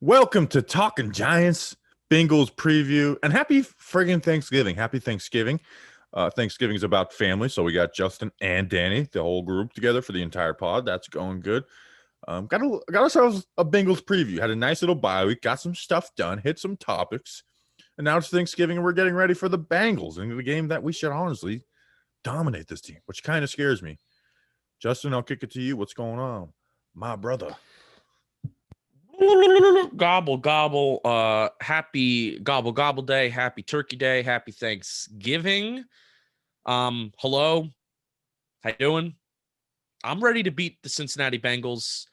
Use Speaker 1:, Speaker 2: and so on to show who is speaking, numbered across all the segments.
Speaker 1: Welcome to Talking Giants, Bengals preview, and happy friggin' Thanksgiving. Happy Thanksgiving. Thanksgiving is about family, so we got Justin and Danny, the whole group together for the entire pod. That's going good. Got ourselves a Bengals preview. Had a nice little bye week, got some stuff done, hit some topics, and now it's Thanksgiving, and we're getting ready for the Bengals in the game that we should honestly dominate this team, which kind of scares me. Justin, I'll kick it to you. What's going on, my brother?
Speaker 2: Gobble gobble. Happy gobble day. Happy Turkey Day. Happy Thanksgiving. Hello. How you doing? I'm ready to beat the Cincinnati Bengals.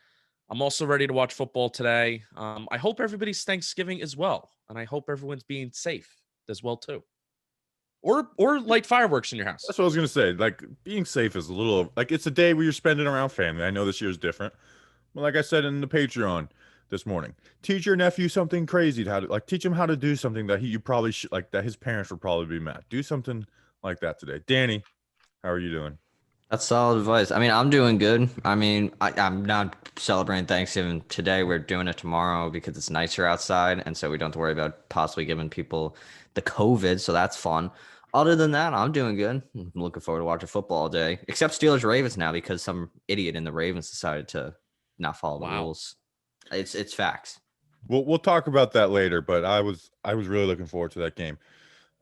Speaker 2: I'm also ready to watch football today. I hope everybody's Thanksgiving as well, and I hope everyone's being safe as well too. Or light fireworks in your house.
Speaker 1: That's what I was gonna say. Like, being safe is a little like it's a day where you're spending around family. I know this year is different, but like I said in the Patreon this morning, teach your nephew something crazy teach him how to do something that you probably should that his parents would probably be mad. Do something like that today. Danny, how are you doing?
Speaker 3: That's solid advice. I mean, I'm doing good. I'm not celebrating Thanksgiving today. We're doing it tomorrow because it's nicer outside, and so we don't have to worry about possibly giving people the COVID. So that's fun. Other than that, I'm doing good. I'm looking forward to watching football all day, except Steelers Ravens now because some idiot in the Ravens decided to not follow the rules. It's facts.
Speaker 1: We'll talk about that later, but I was really looking forward to that game.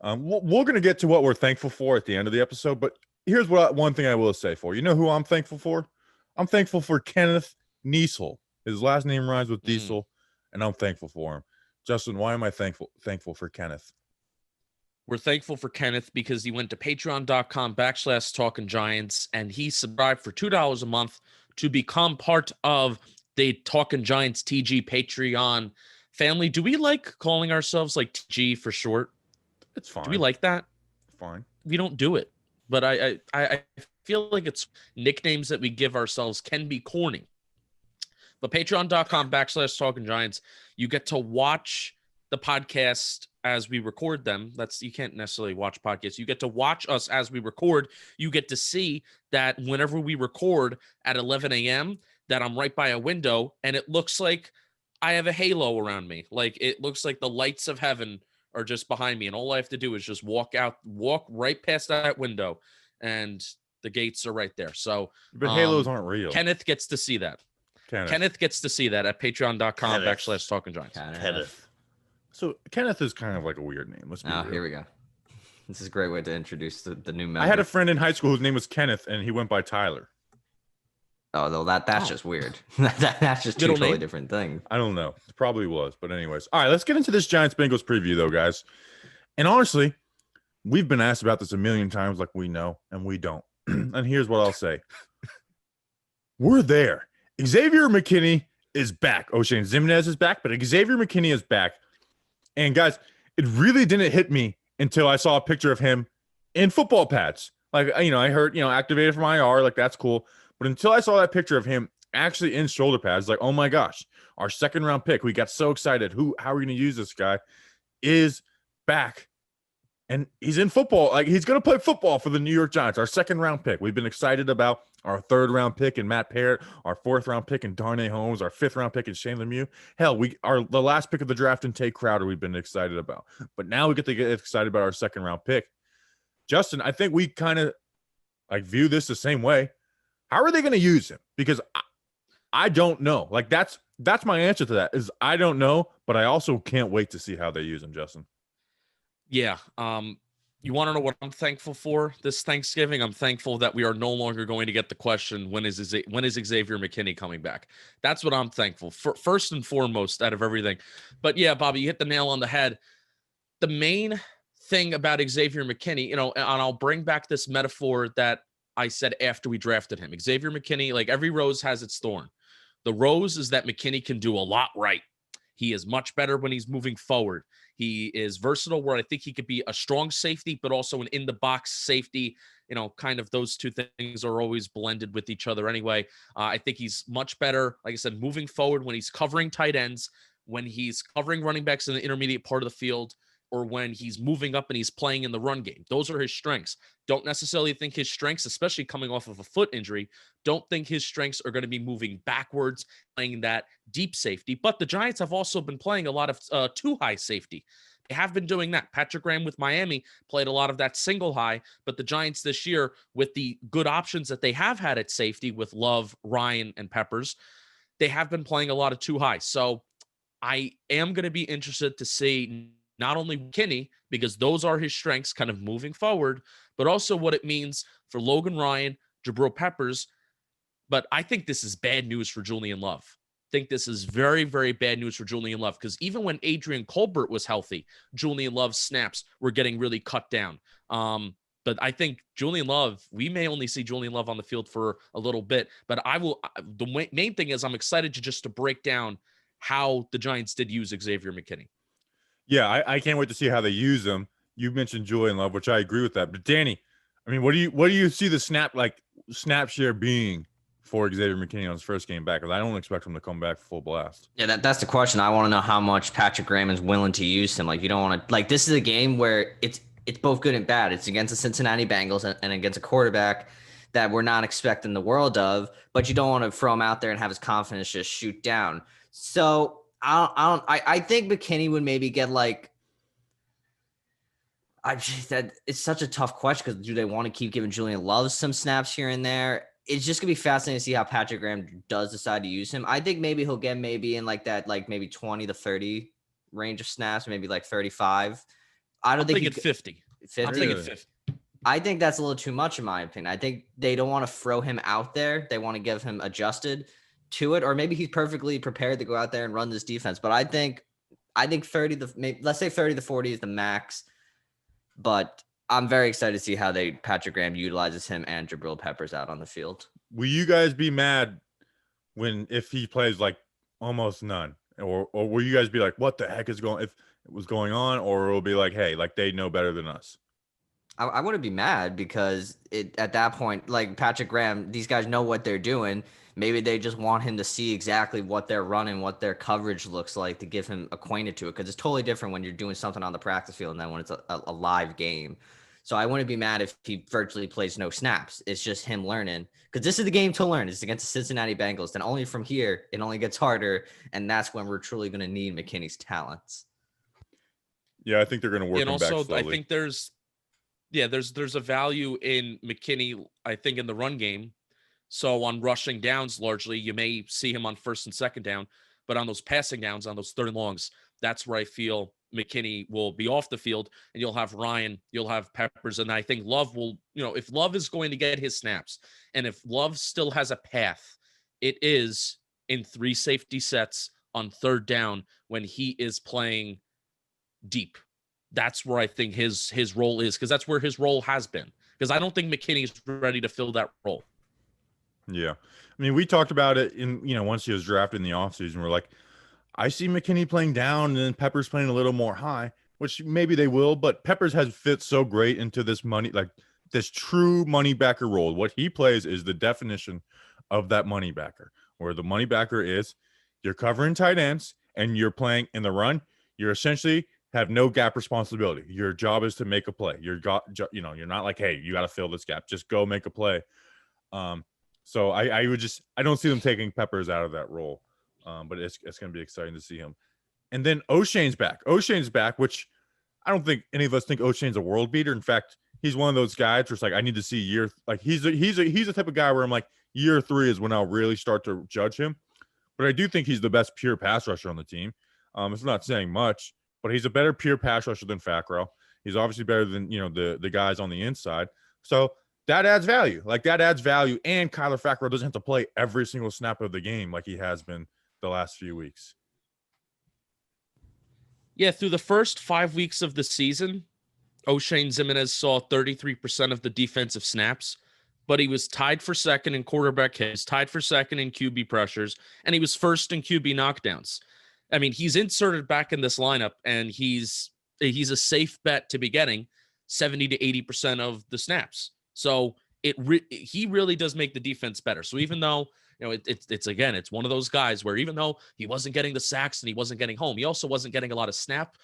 Speaker 1: We're gonna get to what we're thankful for at the end of the episode, but here's one thing I will say for you know who I'm thankful for. I'm thankful for Kenneth Niesel. His last name rhymes with Diesel, and I'm thankful for him. Justin, why am I thankful for Kenneth?
Speaker 2: We're thankful for Kenneth because he went to patreon.com/Talking Giants and he subscribed for $2 a month to become part of the Talking Giants TG Patreon family. Do we like calling ourselves like TG for short?
Speaker 1: It's fine.
Speaker 2: Do we like that?
Speaker 1: Fine.
Speaker 2: We don't do it. But I feel like it's nicknames that we give ourselves can be corny. But patreon.com/Talking Giants, you get to watch the podcast as we record them. You can't necessarily watch podcasts. You get to watch us as we record. You get to see that whenever we record at 11 a.m., that I'm right by a window and it looks like I have a halo around me. Like it looks like the lights of heaven are just behind me. And all I have to do is just walk right past that window and the gates are right there. So,
Speaker 1: but halos aren't real.
Speaker 2: Kenneth gets to see that. Kenneth gets to see that at patreon.com/Talking Giants.
Speaker 1: Kenneth. So Kenneth is kind of like a weird name. Let's be real.
Speaker 3: Here we go. This is a great way to introduce the new member.
Speaker 1: I had a friend in high school whose name was Kenneth, and he went by Tyler.
Speaker 3: Oh, though that's just weird. That's just two totally different things.
Speaker 1: I don't know. It probably was, but anyways. All right, let's get into this Giants Bengals preview, though, guys. And honestly, we've been asked about this a million times, like we know, and we don't. And here's what I'll say: we're there. Xavier McKinney is back. O'Shane Ximines is back, but Xavier McKinney is back. And guys, it really didn't hit me until I saw a picture of him in football pads. Like, I heard, activated from IR, like that's cool. But until I saw that picture of him actually in shoulder pads, like, oh my gosh, our second round pick, we got so excited. How are we going to use this guy? Is back. And he's in football. Like, he's going to play football for the New York Giants, our second round pick. We've been excited about our third round pick in Matt Parrott, our fourth round pick in Darnay Holmes, our fifth round pick in Shane Lemieux. Hell, the last pick of the draft in Tay Crowder we've been excited about. But now we get to get excited about our second round pick. Justin, I think we kind of view this the same way. How are they going to use him? Because I don't know. Like, that's my answer to that is I don't know, but I also can't wait to see how they use him, Justin.
Speaker 2: Yeah. You want to know what I'm thankful for this Thanksgiving? I'm thankful that we are no longer going to get the question, when is Xavier McKinney coming back? That's what I'm thankful for, first and foremost out of everything. But yeah, Bobby, you hit the nail on the head. The main thing about Xavier McKinney, and I'll bring back this metaphor that I said after we drafted him. Xavier McKinney, like every rose has its thorn. The rose is that McKinney can do a lot right. He is much better when he's moving forward. He is versatile where I think he could be a strong safety, but also an in-the-box safety. Kind of those two things are always blended with each other anyway. I think he's much better, like I said, moving forward when he's covering tight ends, when he's covering running backs in the intermediate part of the field, or when he's moving up and he's playing in the run game. Those are his strengths. Don't necessarily think his strengths, especially coming off of a foot injury, don't think his strengths are going to be moving backwards, playing that deep safety. But the Giants have also been playing a lot of too high safety. They have been doing that. Patrick Graham with Miami played a lot of that single high, but the Giants this year, with the good options that they have had at safety with Love, Ryan, and Peppers, they have been playing a lot of too high. So I am going to be interested to see not only McKinney, because those are his strengths kind of moving forward, but also what it means for Logan Ryan, Jabril Peppers. But I think this is bad news for Julian Love. I think this is very, very bad news for Julian Love, because even when Adrian Colbert was healthy, Julian Love's snaps were getting really cut down. But I think Julian Love, we may only see Julian Love on the field for a little bit, but the main thing is I'm excited to break down how the Giants did use Xavier McKinney.
Speaker 1: Yeah, I can't wait to see how they use them. You mentioned Julian Love, which I agree with that. But Danny, I mean, what do you see the snap share being for Xavier McKinney on his first game back? Because I don't expect him to come back full blast.
Speaker 3: Yeah, that's the question. I want to know how much Patrick Graham is willing to use him. Like, you don't want to, like, this is a game where it's both good and bad. It's against the Cincinnati Bengals and against a quarterback that we're not expecting the world of, but you don't want to throw him out there and have his confidence just shoot down. So I think McKinney would maybe get like, it's such a tough question, because do they want to keep giving Julian Love some snaps here and there? It's just gonna be fascinating to see how Patrick Graham does decide to use him. I think maybe he'll get maybe in like that, like maybe 20 to 30 range of snaps, maybe like 35. I'm thinking
Speaker 2: 50.
Speaker 3: 50.
Speaker 2: I'm thinking 50.
Speaker 3: I think that's a little too much in my opinion. I think they don't want to throw him out there. They want to give him adjusted to it, or maybe he's perfectly prepared to go out there and run this defense. But I think 30 to let's say 30 to 40 is the max. But I'm very excited to see how Patrick Graham utilizes him and Jabril Peppers out on the field.
Speaker 1: Will you guys be mad if he plays like almost none, or will you guys be like, what the heck is going on, or it'll be like, hey, like they know better than us?
Speaker 3: I wouldn't be mad, because at that point, like Patrick Graham, these guys know what they're doing. Maybe they just want him to see exactly what they're running, what their coverage looks like, to get him acquainted to it, because it's totally different when you're doing something on the practice field and then when it's a live game. So I wouldn't be mad if he virtually plays no snaps. It's just him learning, because this is the game to learn. It's against the Cincinnati Bengals. Then only from here, it only gets harder, and that's when we're truly going to need McKinney's talents.
Speaker 1: Yeah, I think they're going to work him back slowly.
Speaker 2: I think there's a value in McKinney, I think, in the run game. So on rushing downs, largely, you may see him on first and second down, but on those passing downs, on those third and longs, that's where I feel McKinney will be off the field, and you'll have Ryan, you'll have Peppers, and I think Love will, if Love is going to get his snaps, and if Love still has a path, it is in 3 safety sets on third down when he is playing deep. That's where I think his role is, because that's where his role has been, because I don't think McKinney is ready to fill that role.
Speaker 1: Yeah. I mean, we talked about it once he was drafted in the offseason. We're like, I see McKinney playing down and then Peppers playing a little more high, which maybe they will, but Peppers has fit so great into this this true money backer role. What he plays is the definition of that money backer, where the money backer is you're covering tight ends and you're playing in the run. You're essentially have no gap responsibility. Your job is to make a play. You're not like, hey, you got to fill this gap. Just go make a play. So I don't see them taking Peppers out of that role. But it's going to be exciting to see him. And then O'Shane's back, which I don't think any of us think O'Shane's a world beater. In fact, he's one of those guys where it's like, I need to see he's the type of guy where I'm like, year 3 is when I'll really start to judge him. But I do think he's the best pure pass rusher on the team. It's not saying much, but he's a better pure pass rusher than Fackrell. He's obviously better than, the guys on the inside. So that adds value. And Kyler Fackrell doesn't have to play every single snap of the game like he has been the last few weeks.
Speaker 2: Yeah, through the first 5 weeks of the season, O'Shane Ximines saw 33% of the defensive snaps, but he was tied for second in quarterback hits, tied for second in QB pressures, and he was first in QB knockdowns. I mean, he's inserted back in this lineup, and he's a safe bet to be getting 70 to 80% of the snaps. So he really does make the defense better. So even though it's one of those guys where even though he wasn't getting the sacks and he wasn't getting home, he also wasn't getting a lot of snap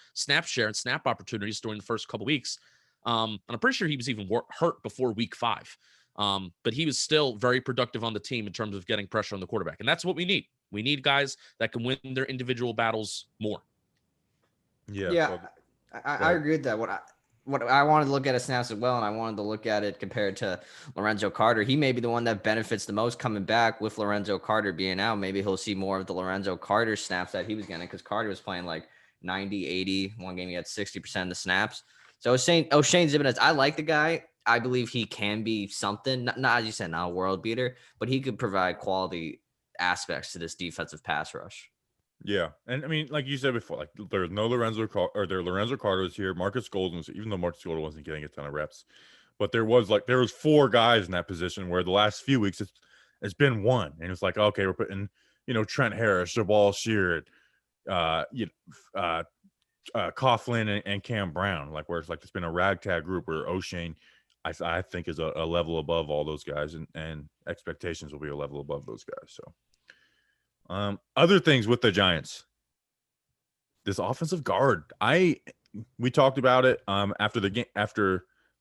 Speaker 2: share and snap opportunities during the first couple weeks. And I'm pretty sure he was even hurt before week 5. But he was still very productive on the team in terms of getting pressure on the quarterback. And that's what we need. We need guys that can win their individual battles more.
Speaker 3: Yeah, I agree with that. What I wanted to look at his snaps as well, and I wanted to look at it compared to Lorenzo Carter. He may be the one that benefits the most coming back with Lorenzo Carter being out. Maybe he'll see more of the Lorenzo Carter snaps that he was getting because Carter was playing like 90, 80. One game he had 60% of the snaps. So Shane Zibanez, I like the guy. I believe he can be something, not as you said, not a world beater, but he could provide quality aspects to this defensive pass rush.
Speaker 1: Yeah, and I mean, like you said before, like there's no Lorenzo Carter was here. Marcus Golden was, even though Marcus Golden wasn't getting a ton of reps, but there was 4 guys in that position where the last few weeks it's been one, and it's like, okay, we're putting Trent Harris, Jabal Sheard, Coughlin and Cam Brown, like where it's like it's been a ragtag group where O'Shane, I think is a level above all those guys, and expectations will be a level above those guys. So. Other things with the Giants, this offensive guard, we talked about it after the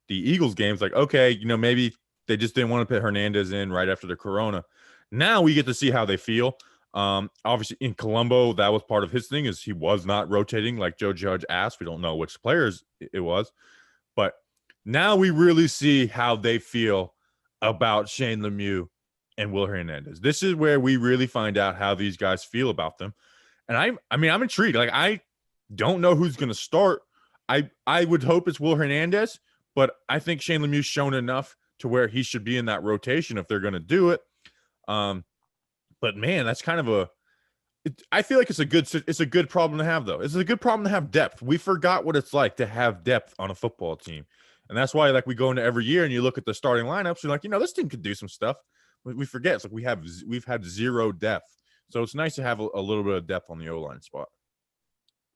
Speaker 1: Eagles games, like, okay, maybe they just didn't want to put Hernandez in right after the corona. Now we get to see how they feel. Obviously in Colombo, that was part of his thing, is he was not rotating like Joe Judge asked. We don't know which players it was, but now we really see how they feel about Shane Lemieux and Will Hernandez. This is where we really find out how these guys feel about them. And I'm intrigued. Like, I don't know who's going to start. I would hope it's Will Hernandez, but I think Shane Lemieux's shown enough to where he should be in that rotation if they're going to do it. But man, that's kind of I feel like it's a good problem to have, though. It's a good problem to have depth. We forgot what it's like to have depth on a football team. And that's why, like, we go into every year and you look at the starting lineups, you're like, this team could do some stuff. We forget, it's like we've had zero depth, so it's nice to have a little bit of depth on the O-line spot.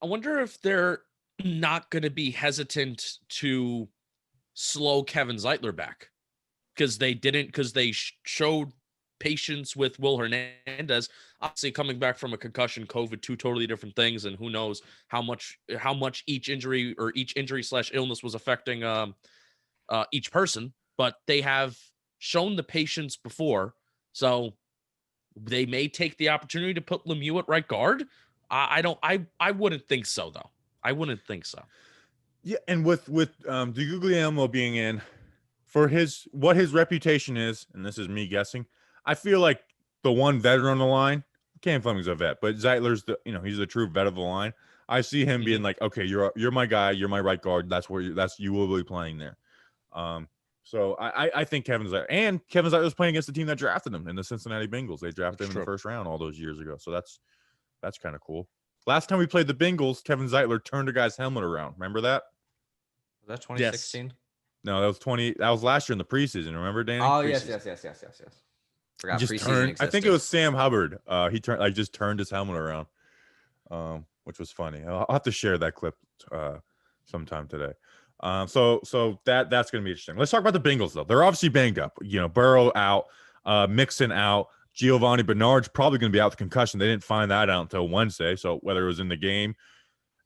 Speaker 2: I wonder if they're not going to be hesitant to slow Kevin Zeitler back because they showed patience with Will Hernandez. Obviously, coming back from a concussion, COVID, 2 totally different things, and who knows how much each injury / illness was affecting each person. But they have shown the patience before, so they may take the opportunity to put Lemieux at right guard. I wouldn't think so, though. I wouldn't think so.
Speaker 1: Yeah, and with DeGuglielmo being in, for what his reputation is, and this is me guessing, I feel like the one veteran on the line, Cam Fleming's a vet, but Zeitler's he's the true vet of the line. I see him being like, okay, you're my guy, you're my right guard. You will be playing there. So I think Kevin Zeitler was playing against the team that drafted him in the Cincinnati Bengals. They drafted him in the first round all those years ago. So that's kind of cool. Last time we played the Bengals, Kevin Zeitler turned a guy's helmet around. Remember that?
Speaker 3: Was that 2016?
Speaker 1: Yes. No, that was that was last year in the preseason. Remember, Danny?
Speaker 3: Oh,
Speaker 1: preseason.
Speaker 3: yes. Forgot preseason
Speaker 1: turned,
Speaker 3: existed.
Speaker 1: I think it was Sam Hubbard. He just turned his helmet around, which was funny. I'll have to share that clip sometime today. So that's going to be interesting. Let's talk about the Bengals, though. They're obviously banged up. Burrow out, Mixon out, Giovanni Bernard's probably going to be out with concussion. They didn't find that out until Wednesday. So whether it was in the game,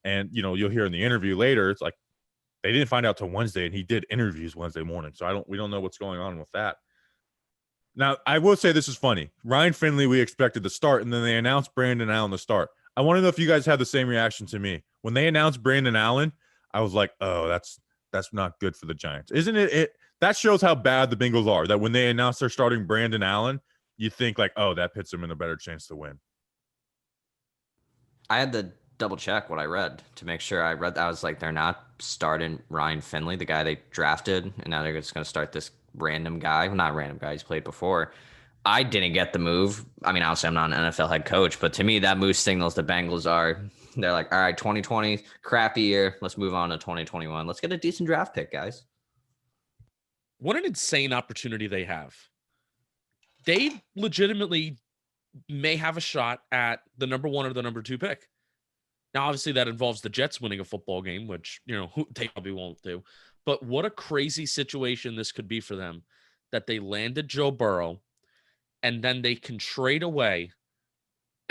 Speaker 1: and you'll hear in the interview later, it's like they didn't find out till Wednesday, and he did interviews Wednesday morning. So we don't know what's going on with that. Now, I will say this is funny. Ryan Finley, we expected to start, and then they announced Brandon Allen to start. I want to know if you guys had the same reaction to me. When they announced Brandon Allen, I was like, oh, that's not good for the Giants. Isn't it? That shows how bad the Bengals are, that when they announced they're starting Brandon Allen, you think like, oh, that puts them in a better chance to win.
Speaker 3: I had to double check what I read to make sure I read that. I was like, they're not starting Ryan Finley, the guy they drafted, and now they're just going to start this random guy. Well, not random guy, he's played before. I didn't get the move. I mean, obviously I'm not an NFL head coach, but to me that move signals the Bengals they're like, all right, 2020, crappy year. Let's move on to 2021. Let's get a decent draft pick, guys.
Speaker 2: What an insane opportunity they have. They legitimately may have a shot at the number 1 or the number 2 pick. Now, obviously, that involves the Jets winning a football game, which, they probably won't do. But what a crazy situation this could be for them, that they landed Joe Burrow, and then they can trade away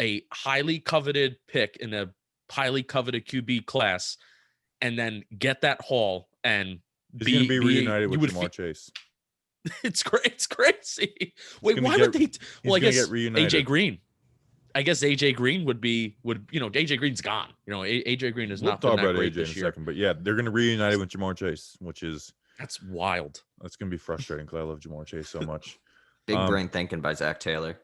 Speaker 2: a highly coveted pick in a highly coveted QB class, and then get that haul and
Speaker 1: He's going to be reunited with Jamar Chase.
Speaker 2: It's great. It's crazy. Wait, why would they? Well, I guess AJ Green. I guess AJ Green would AJ Green's gone. AJ Green is not been that great this year.
Speaker 1: Second, but yeah, they're going to reunite it with Jamar Chase,
Speaker 2: that's wild.
Speaker 1: That's going to be frustrating because I love Jamar Chase so much.
Speaker 3: Big brain thinking by Zach Taylor.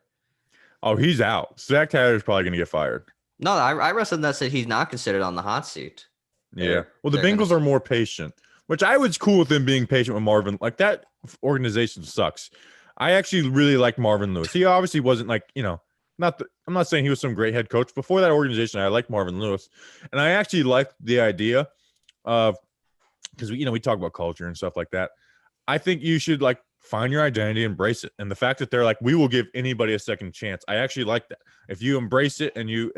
Speaker 1: Oh, he's out. Zach Taylor's probably going to get fired.
Speaker 3: No, I read something that said he's not considered on the hot seat.
Speaker 1: Yeah. Well, the Bengals are more patient, which I was cool with them being patient with Marvin. Like, that organization sucks. I actually really liked Marvin Lewis. He obviously wasn't I'm not saying he was some great head coach. Before that organization, I liked Marvin Lewis. And I actually liked the idea of, because we talk about culture and stuff like that. I think you should find your identity, embrace it. And the fact that they're like, we will give anybody a second chance. I actually like that. If you embrace it and you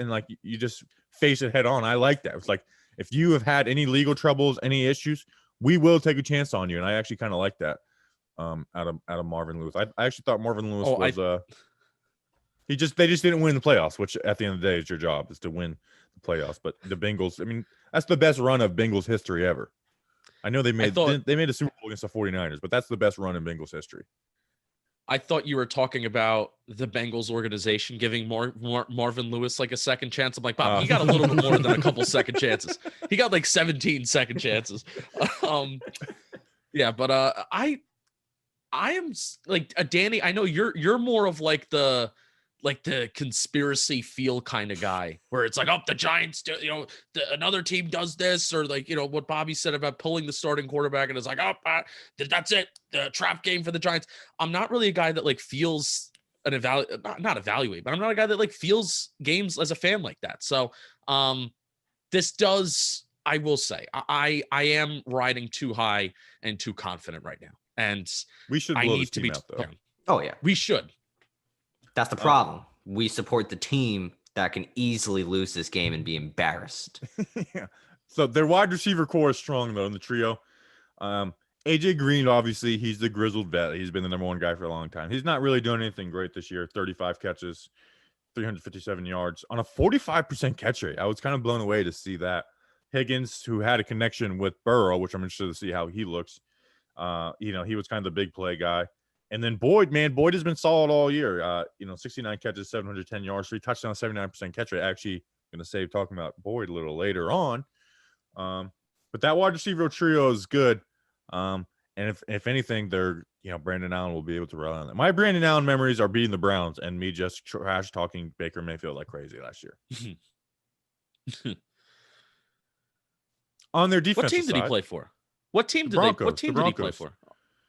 Speaker 1: just face it head on, I like that. It's like, if you have had any legal troubles, any issues, we will take a chance on you. And I actually kind of like that out of Marvin Lewis. I actually thought Marvin Lewis was they just didn't win the playoffs, which at the end of the day is your job, is to win the playoffs. But the Bengals, I mean, that's the best run of Bengals history ever. I know they made a Super Bowl against the 49ers, but that's the best run in Bengals history.
Speaker 2: I thought you were talking about the Bengals organization giving Marvin Lewis a second chance. I'm like, Bob, he got a little bit more than a couple second chances. He got 17 second chances. Yeah, but I am Danny. I know you're more of the conspiracy feel kind of guy, where it's the Giants do, another team does this, or what Bobby said about pulling the starting quarterback, and it's that's it, the trap game for the Giants. I'm not really a guy that feels not evaluate, but I'm not a guy that feels games as a fan like that. So this does, I will say, I am riding too high and too confident right now, and
Speaker 1: we should blow this team out, though.
Speaker 3: Oh yeah,
Speaker 2: we should.
Speaker 3: That's the problem. We support the team that can easily lose this game and be embarrassed.
Speaker 1: Yeah. So their wide receiver core is strong, though, in the trio. AJ Green, obviously, he's the grizzled vet. He's been the number one guy for a long time. He's not really doing anything great this year. 35 catches, 357 yards on a 45% catch rate. I was kind of blown away to see that. Higgins, who had a connection with Burrow, which I'm interested to see how he looks. He was kind of the big play guy. And then Boyd has been solid all year. 69 catches, 710 yards, 3 touchdowns, 79% catch rate. Actually, going to save talking about Boyd a little later on. But that wide receiver trio is good. And if anything, they're Brandon Allen will be able to rely on them. My Brandon Allen memories are beating the Browns and me just trash talking Baker Mayfield like crazy last year. On their defense,
Speaker 2: what team did he play for? What team did he play for?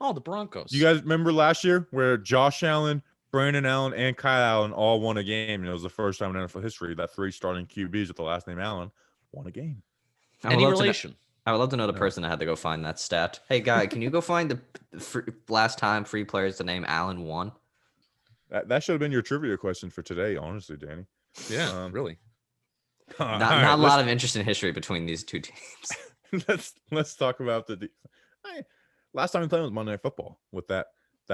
Speaker 2: Oh, the Broncos.
Speaker 1: You guys remember last year where Josh Allen, Brandon Allen, and Kyle Allen all won a game? And it was the first time in NFL history that 3 starting QBs with the last name Allen won a game.
Speaker 2: Any relation?
Speaker 3: I would love to know the person that had to go find that stat. Hey, guy, can you go find the last time 3 players the name Allen won?
Speaker 1: That should have been your trivia question for today, honestly, Danny.
Speaker 2: Yeah, really.
Speaker 3: Not a lot of interest in history between these two teams.
Speaker 1: Let's talk about last time we played was Monday Night Football with that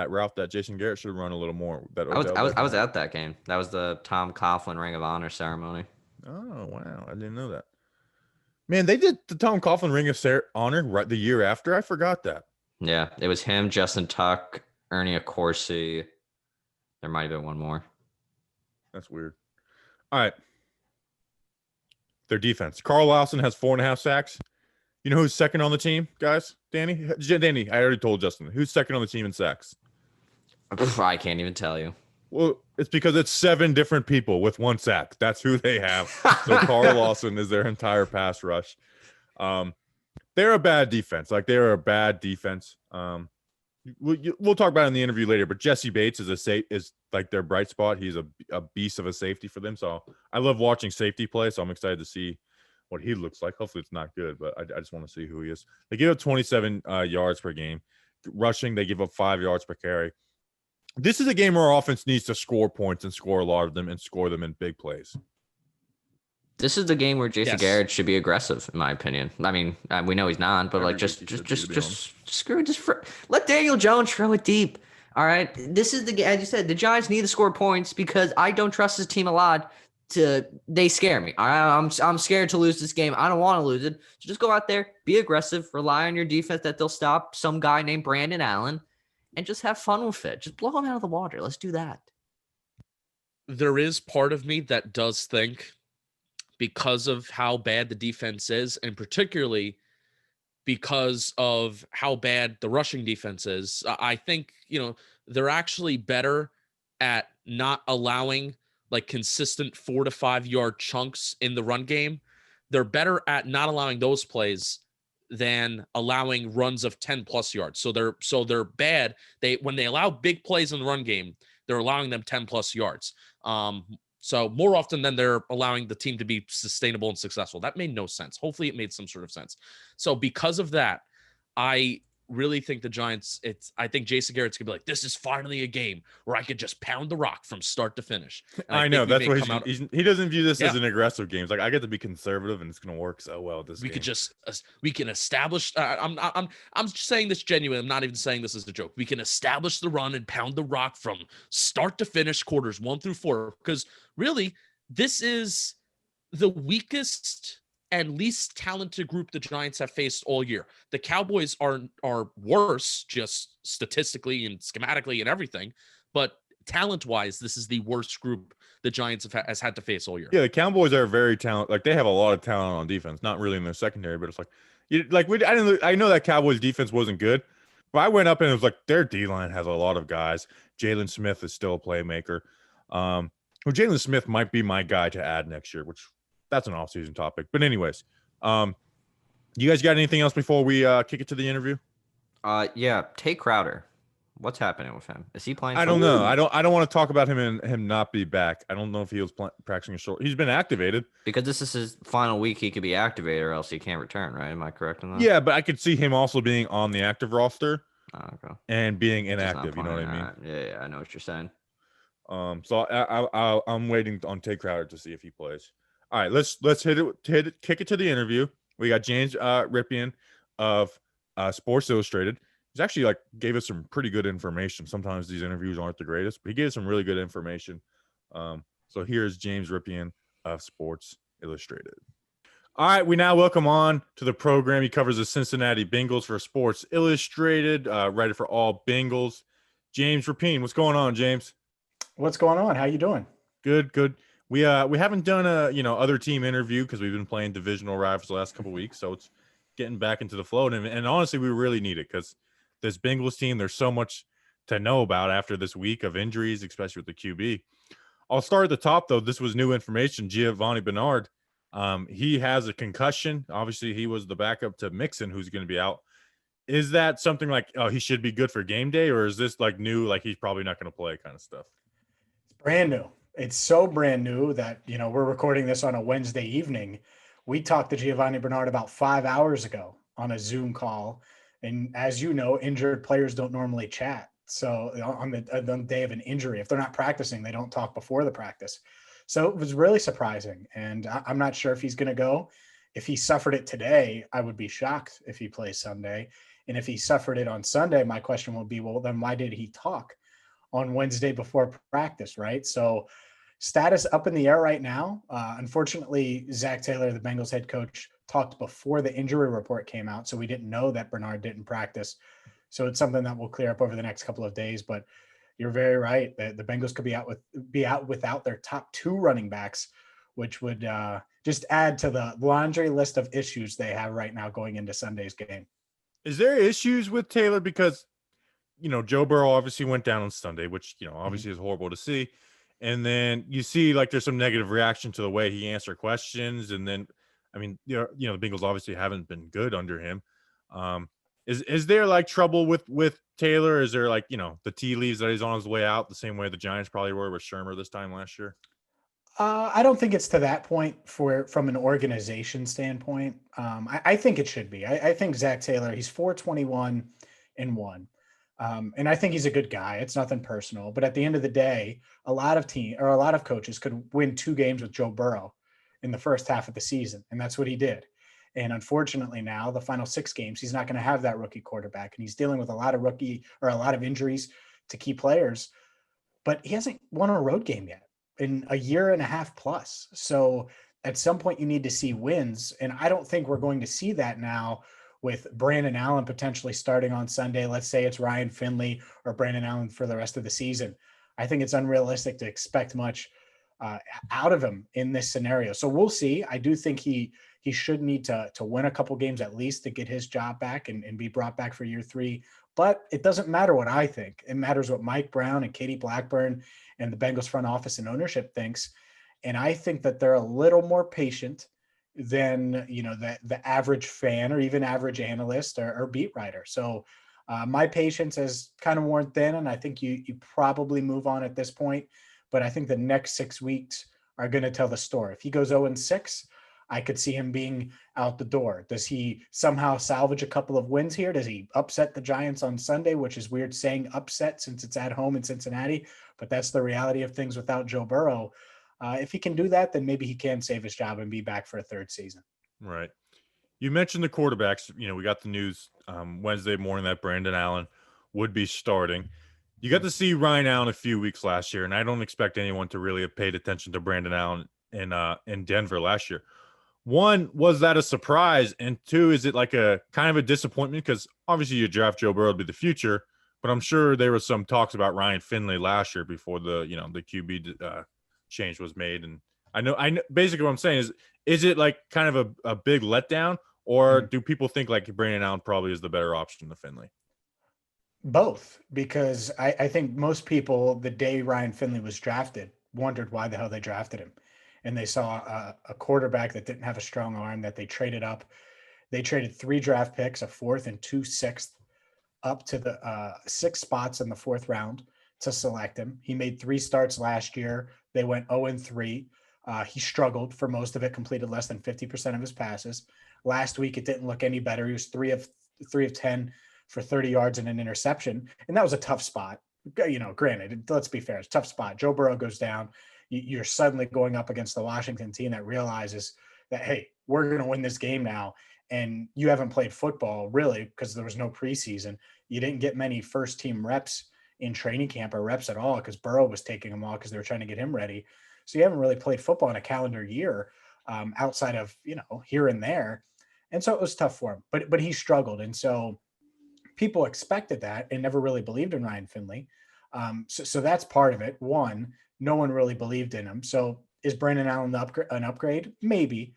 Speaker 1: route that Jason Garrett should have run a little more.
Speaker 3: I was at that game. That was the Tom Coughlin Ring of Honor ceremony.
Speaker 1: Oh wow, I didn't know that. Man, they did the Tom Coughlin Ring of Honor right the year after. I forgot that.
Speaker 3: Yeah, it was him, Justin Tuck, Ernie Accorsi. There might have been one more.
Speaker 1: That's weird. All right. Their defense. Carl Lawson has 4.5 sacks. You know who's second on the team, guys? Danny, I already told Justin. Who's second on the team in sacks?
Speaker 3: I can't even tell you.
Speaker 1: Well, it's because it's 7 different people with 1 sack. That's who they have. So Carl Lawson is their entire pass rush. They're a bad defense. They're a bad defense. We'll talk about it in the interview later. But Jesse Bates is their bright spot. He's a beast of a safety for them. So I love watching safety play. So I'm excited to see what he looks like. Hopefully it's not good, but I just want to see who he is. They give up 27 yards per game. Rushing, they give up 5 yards per carry. This is a game where our offense needs to score points and score a lot of them and score them in big plays.
Speaker 3: This is the game where Jason Garrett should be aggressive, in my opinion. I mean, we know he's not, but let Daniel Jones throw it deep. All right. This is the, as you said, the Giants need to score points because I don't trust this team a lot. They scare me. I'm scared to lose this game. I don't want to lose it. So just go out there, be aggressive, rely on your defense that they'll stop some guy named Brandon Allen, and just have fun with it. Just blow them out of the water. Let's do that.
Speaker 2: There is part of me that does think, because of how bad the defense is, and particularly because of how bad the rushing defense is, I think, they're actually better at not allowing like consistent 4 to 5 yard chunks in the run game. They're better at not allowing those plays than allowing runs of 10 plus yards. So they're bad. When they allow big plays in the run game, they're allowing them 10 plus yards. So more often than they're allowing the team to be sustainable and successful. That made no sense. Hopefully it made some sort of sense. So because of that, I really think the Giants, I think Jason Garrett's gonna be like, this is finally a game where I could just pound the rock from start to finish. And
Speaker 1: I know that's why he doesn't view this
Speaker 2: Yeah.
Speaker 1: as an aggressive game. It's like, I get to be conservative and it's going to work so well this
Speaker 2: We
Speaker 1: game.
Speaker 2: could just we can establish. I'm saying this genuine. I'm not even saying this as a joke. We can establish the run and pound the rock from start to finish, quarters 1 through 4. Because really, this is the weakest and least talented group the Giants have faced all year. The Cowboys are worse, just statistically and schematically and everything, but talent-wise, this is the worst group the Giants has had to face all year.
Speaker 1: Yeah, the Cowboys are very talented. Like, they have a lot of talent on defense. Not really in their secondary, but it's like, I know that Cowboys defense wasn't good, but I went up and it was like their D line has a lot of guys. Jalen Smith is still a playmaker. Jalen Smith might be my guy to add next year, which that's an offseason topic. But anyways, you guys got anything else before we kick it to the interview?
Speaker 3: Yeah, Tate Crowder. What's happening with him? Is he playing?
Speaker 1: I don't know. I don't want to talk about him and him not be back. I don't know if he was practicing a short. He's been activated
Speaker 3: because this is his final week. He could be activated, or else he can't return. Right? Am I correct in that?
Speaker 1: Yeah, but I could see him also being on the active roster and being inactive. You know what I mean?
Speaker 3: Right. Yeah, I know what you're saying.
Speaker 1: So I'm waiting on Tate Crowder to see if he plays. All right, let's kick it to the interview. We got James Rapien of Sports Illustrated. He's actually gave us some pretty good information. Sometimes these interviews aren't the greatest, but he gave some really good information. So here's James Rapien of Sports Illustrated. All right, we now welcome on to the program. He covers the Cincinnati Bengals for Sports Illustrated, writer for all Bengals. James Rapien, what's going on, James?
Speaker 4: What's going on? How you doing?
Speaker 1: Good. We haven't done a other team interview because we've been playing divisional rivals the last couple of weeks, so it's getting back into the flow. And honestly, we really need it because this Bengals team, there's so much to know about after this week of injuries, especially with the QB. I'll start at the top, though. This was new information. Giovanni Bernard, he has a concussion. Obviously, he was the backup to Mixon, who's going to be out. Is that something like, oh, he should be good for game day, or is this new, like he's probably not going to play kind of stuff?
Speaker 4: It's brand new. It's so brand new that, we're recording this on a Wednesday evening. We talked to Giovanni Bernard about 5 hours ago on a Zoom call. And as you know, injured players don't normally chat. So on the day of an injury, if they're not practicing, they don't talk before the practice. So it was really surprising. And I'm not sure if he's going to go. If he suffered it today, I would be shocked if he plays Sunday. And if he suffered it on Sunday, my question would be, well, then why did he talk on Wednesday before practice, right? So status up in the air right now. Unfortunately, Zach Taylor, the Bengals head coach, talked before the injury report came out, so we didn't know that Bernard didn't practice. So it's something that will clear up over the next couple of days. But you're very right. The Bengals could be out without their top 2 running backs, which would just add to the laundry list of issues they have right now going into Sunday's game.
Speaker 1: Is there issues with Taylor because, Joe Burrow obviously went down on Sunday, which, obviously is horrible to see. And then you see there's some negative reaction to the way he answered questions. And then, the Bengals obviously haven't been good under him. Is there trouble with Taylor? Is there the tea leaves that he's on his way out the same way the Giants probably were with Shermer this time last year?
Speaker 4: I don't think it's to that point from an organization standpoint. I think it should be. I think Zach Taylor, he's 4-21-1. And I think he's a good guy. It's nothing personal. But at the end of the day, a lot of coaches could win 2 games with Joe Burrow in the first half of the season. And that's what he did. And unfortunately now, the final 6 games, he's not going to have that rookie quarterback. And he's dealing with a lot of injuries to key players, but he hasn't won a road game yet in a year and a half plus. So at some point you need to see wins. And I don't think we're going to see that now with Brandon Allen potentially starting on Sunday. Let's say it's Ryan Finley or Brandon Allen for the rest of the season. I think it's unrealistic to expect much out of him in this scenario. So we'll see. I do think he should need to win a couple games at least to get his job back and be brought back for year 3. But it doesn't matter what I think. It matters what Mike Brown and Katie Blackburn and the Bengals front office and ownership thinks. And I think that they're a little more patient than, the average fan or even average analyst or beat writer. So my patience has kind of worn thin, and I think you probably move on at this point. But I think the next 6 weeks are going to tell the story. If he goes 0-6, I could see him being out the door. Does he somehow salvage a couple of wins here? Does he upset the Giants on Sunday, which is weird saying upset since it's at home in Cincinnati, but that's the reality of things without Joe Burrow. If he can do that, then maybe he can save his job and be back for a third season.
Speaker 1: Right. You mentioned the quarterbacks. We got the news Wednesday morning that Brandon Allen would be starting. You got to see Ryan Allen a few weeks last year, and I don't expect anyone to really have paid attention to Brandon Allen in Denver last year. One, was that a surprise? And two, is it like a kind of a disappointment? Because obviously you draft Joe Burrow to be the future, but I'm sure there was some talks about Ryan Finley last year before the QB change was made. And I know basically what I'm saying is it like kind of a big letdown, or do people think like Brandon Allen probably is the better option to Finley?
Speaker 4: Both, because I think most people, the day Ryan Finley was drafted, wondered why the hell they drafted him. And they saw a quarterback that didn't have a strong arm that they traded up. They traded 3 draft picks, a 4th and 2 6th, up to the 6 spots in the 4th round to select him. He made 3 starts last year. They went 0-3. He struggled for most of it, completed less than 50% of his passes. Last week, it didn't look any better. He was 3 of 10 for 30 yards and an interception. And that was a tough spot. Granted, let's be fair, it's a tough spot. Joe Burrow goes down. You're suddenly going up against the Washington team that realizes that, hey, we're going to win this game now. And you haven't played football really because there was no preseason. You didn't get many first team reps in training camp or reps at all because Burrow was taking them all because they were trying to get him ready. So you haven't really played football in a calendar year outside of, here and there. And so it was tough for him, but he struggled. And so people expected that and never really believed in Ryan Finley. So that's part of it. One, no one really believed in him. So is Brandon Allen an upgrade? Maybe.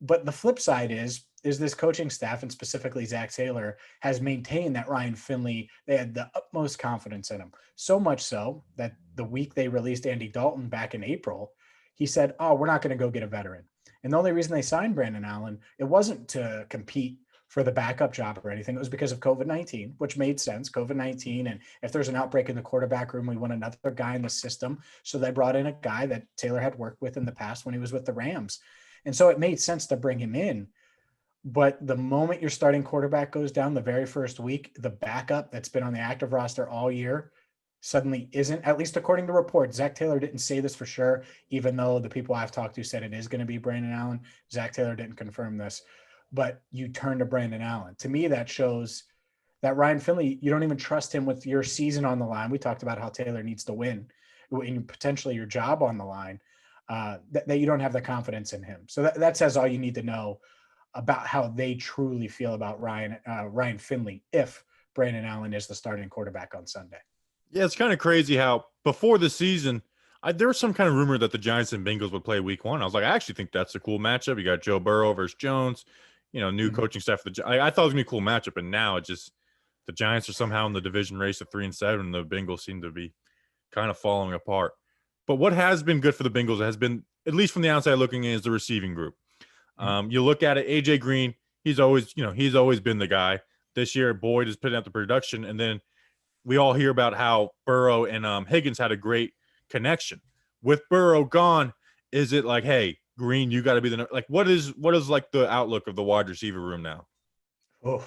Speaker 4: But the flip side is this coaching staff, and specifically Zach Taylor, has maintained that Ryan Finley, they had the utmost confidence in him. So much so that the week they released Andy Dalton back in April, he said, we're not going to go get a veteran. And the only reason they signed Brandon Allen, it wasn't to compete for the backup job or anything. It was because of COVID-19, which made sense. COVID-19. And if there's an outbreak in the quarterback room, we want another guy in the system. So they brought in a guy that Taylor had worked with in the past when he was with the Rams. And so it made sense to bring him in. But the moment your starting quarterback goes down the very first week, the backup that's been on the active roster all year suddenly isn't, at least according to reports. Zach Taylor didn't say this for sure, even though the people I've talked to said it is going to be Brandon Allen. Zach Taylor didn't confirm this. But you turn to Brandon Allen. To me, that shows that Ryan Finley, you don't even trust him with your season on the line. We talked about how Taylor needs to win and potentially your job on the line, that you don't have the confidence in him. So that says all you need to know about how they truly feel about Ryan Finley if Brandon Allen is the starting quarterback on Sunday.
Speaker 1: Yeah, it's kind of crazy how before the season, there was some kind of rumor that the Giants and Bengals would play week 1. I was like, I actually think that's a cool matchup. You got Joe Burrow versus Jones. New coaching staff. I thought it was gonna be a cool matchup, and now it just the Giants are somehow in the division race at 3-7, and the Bengals seem to be kind of falling apart. But what has been good for the Bengals has been, at least from the outside looking in, is the receiving group. You look at it, AJ Green, he's always been the guy. This year, Boyd is putting out the production, and then we all hear about how Burrow and Higgins had a great connection. With Burrow gone, is it like, hey, Green, you got to be the like? What is like the outlook of the wide receiver room now?
Speaker 4: Oh,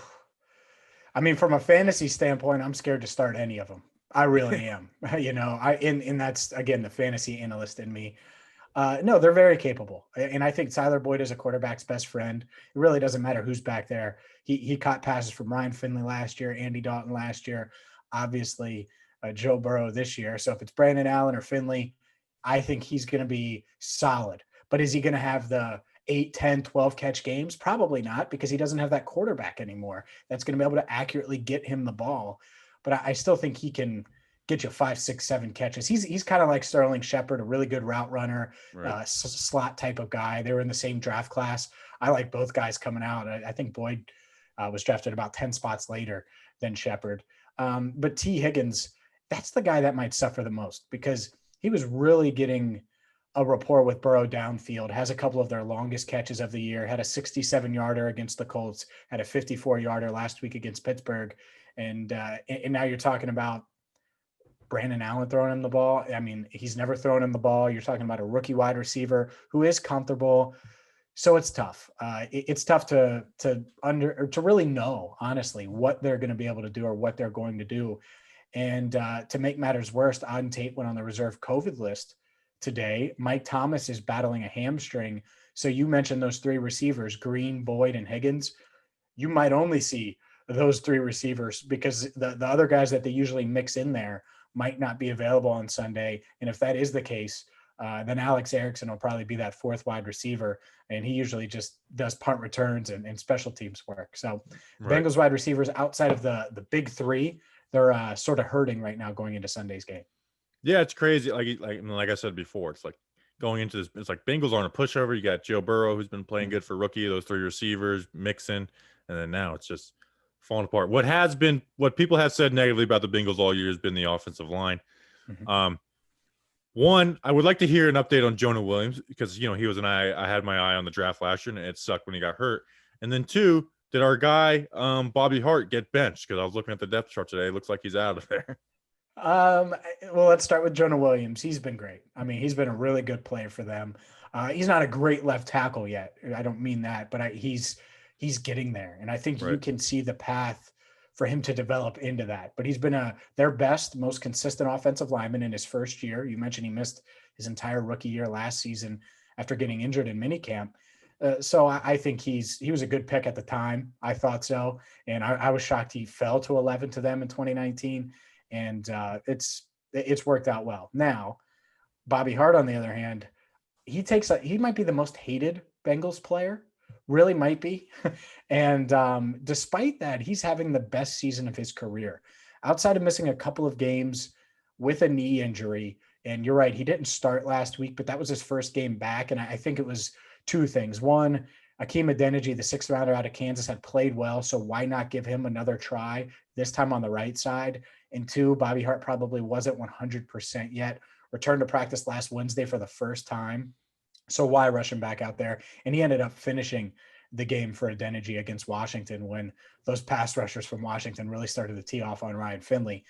Speaker 4: I mean, from a fantasy standpoint, I'm scared to start any of them. I really am. And that's again the fantasy analyst in me. No, they're very capable, and I think Tyler Boyd is a quarterback's best friend. It really doesn't matter who's back there. He caught passes from Ryan Finley last year, Andy Dalton last year. Obviously, Joe Burrow this year. So if it's Brandon Allen or Finley, I think he's going to be solid. But is he going to have the 8, 10, 12 catch games? Probably not, because he doesn't have that quarterback anymore that's going to be able to accurately get him the ball. But I still think he can get you 5, 6, 7 catches. He's kind of like Sterling Shepard, a really good route runner,
Speaker 1: Right.
Speaker 4: slot type of guy. They were in the same draft class. I like both guys coming out. I think Boyd was drafted about 10 spots later than Shepard. But T. Higgins, that's the guy that might suffer the most, because he was really getting a rapport with Burrow downfield, has a couple of their longest catches of the year, had a 67-yarder against the Colts, had a 54-yarder last week against Pittsburgh. And now you're talking about Brandon Allen throwing him the ball. I mean, he's never thrown him the ball. You're talking about a rookie wide receiver who is comfortable. So it's tough. It's tough to really know, honestly, what they're going to be able to do or what they're going to do. And to make matters worse, Auden Tate went on the reserve COVID list today. Mike Thomas is battling a hamstring. So you mentioned those 3 receivers, Green, Boyd, and Higgins. You might only see those 3 receivers, because the other guys that they usually mix in there might not be available on Sunday. And if that is the case, then Alex Erickson will probably be that 4th wide receiver. And he usually just does punt returns and special teams work. So
Speaker 1: Right.
Speaker 4: Bengals wide receivers outside of the big 3, they're sort of hurting right now going into Sunday's game.
Speaker 1: Yeah, it's crazy. Like I said before, it's like going into this. It's like Bengals aren't a pushover. You got Joe Burrow, who's been playing good for rookie. Those 3 receivers, Mixon, and then now it's just falling apart. What people have said negatively about the Bengals all year has been the offensive line.
Speaker 4: Mm-hmm.
Speaker 1: One, I would like to hear an update on Jonah Williams, because he was I had my eye on the draft last year, and it sucked when he got hurt. And then 2, did our guy Bobby Hart get benched? Because I was looking at the depth chart today. It looks like he's out of there.
Speaker 4: Well, let's start with Jonah Williams. He's been great. I mean, he's been a really good player for them. He's not a great left tackle yet. I don't mean that, but he's getting there. And I think you can see the path for him to develop into that. But he's been their best, most consistent offensive lineman in his first year. You mentioned he missed his entire rookie year last season after getting injured in minicamp. So I think he was a good pick at the time. I thought so. And I was shocked he fell to 11 to them in 2019. And it's worked out well. Now, Bobby Hart, on the other hand, he might be the most hated Bengals player, really might be. And despite that, he's having the best season of his career, outside of missing a couple of games with a knee injury. And you're right, he didn't start last week, but that was his first game back. And I think it was 2 things. One, Akeem Adeniji, the 6th rounder out of Kansas, had played well. So why not give him another try, this time on the right side? And 2, Bobby Hart probably wasn't 100% yet. Returned to practice last Wednesday for the first time. So why rush him back out there? And he ended up finishing the game for Adeniji against Washington when those pass rushers from Washington really started to tee off on Ryan Finley.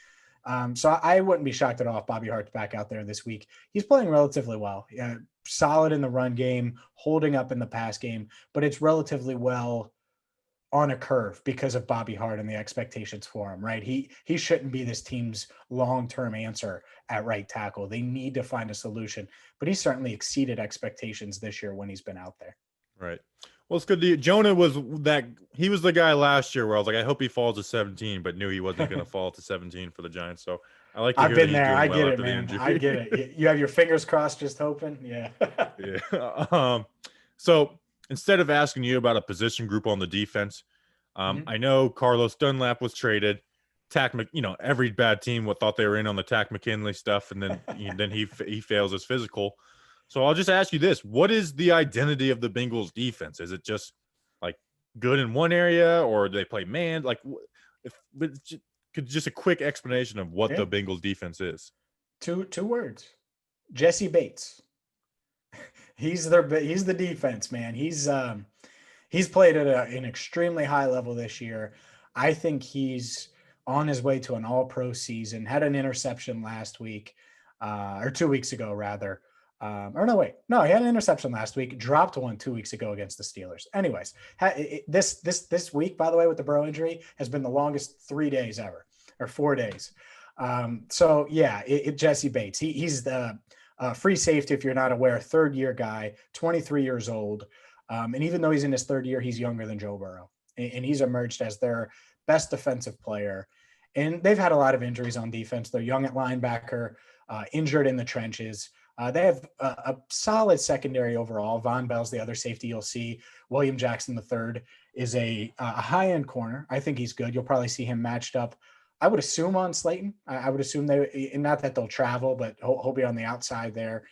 Speaker 4: So I wouldn't be shocked at all if Bobby Hart's back out there this week. He's playing relatively well, solid in the run game, holding up in the pass game, but it's relatively well on a curve because of Bobby Hart and the expectations for him, right? He shouldn't be this team's long-term answer at right tackle. They need to find a solution, but he certainly exceeded expectations this year when he's been out there.
Speaker 1: Right. Well, it's good. Jonah he was the guy last year where I was like, I hope he falls to 17, but knew he wasn't going to fall to 17 for the Giants. So I like to hear
Speaker 4: I've been
Speaker 1: that he's
Speaker 4: there.
Speaker 1: doing
Speaker 4: I
Speaker 1: well
Speaker 4: get it,
Speaker 1: after the
Speaker 4: man.
Speaker 1: injury.
Speaker 4: I get it. You have your fingers crossed, just hoping. Yeah.
Speaker 1: Yeah. So instead of asking you about a position group on the defense, I know Carlos Dunlap was traded. Every bad team thought they were in on the Tack McKinley stuff, and then he fails his physical. So I'll just ask you this: what is the identity of the Bengals defense? Is it just like good in one area, or do they play man? Like, just a quick explanation of what the Bengals defense is.
Speaker 4: Two words: Jesse Bates. He's the defense, man. He's played at an extremely high level this year. I think he's on his way to an all-pro season. Had an interception last week, or 2 weeks ago, rather. He had an interception last week. Dropped one 2 weeks ago against the Steelers. Anyways, this week, by the way, with the Burrow injury, has been the longest 3 days ever, or 4 days. Jesse Bates. He's the free safety, if you're not aware, 3rd-year guy, 23 years old. And even though he's in his 3rd year, he's younger than Joe Burrow. And he's emerged as their best defensive player. And they've had a lot of injuries on defense. They're young at linebacker, injured in the trenches. They have a solid secondary overall. Von Bell's the other safety you'll see. William Jackson III is a high-end corner. I think he's good. You'll probably see him matched up, I would assume, on Slayton. I would assume not that they'll travel, but he'll be on the outside there.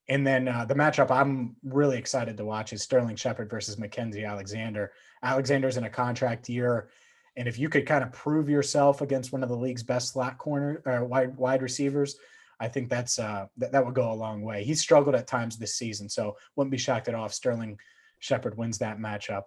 Speaker 4: And then the matchup I'm really excited to watch is Sterling Shepard versus Mackenzie Alexander. Alexander's in a contract year, and if you could kind of prove yourself against one of the league's best slot corner or wide receivers, I think that would go a long way. He's struggled at times this season, so wouldn't be shocked at all if Sterling Shepard wins that matchup.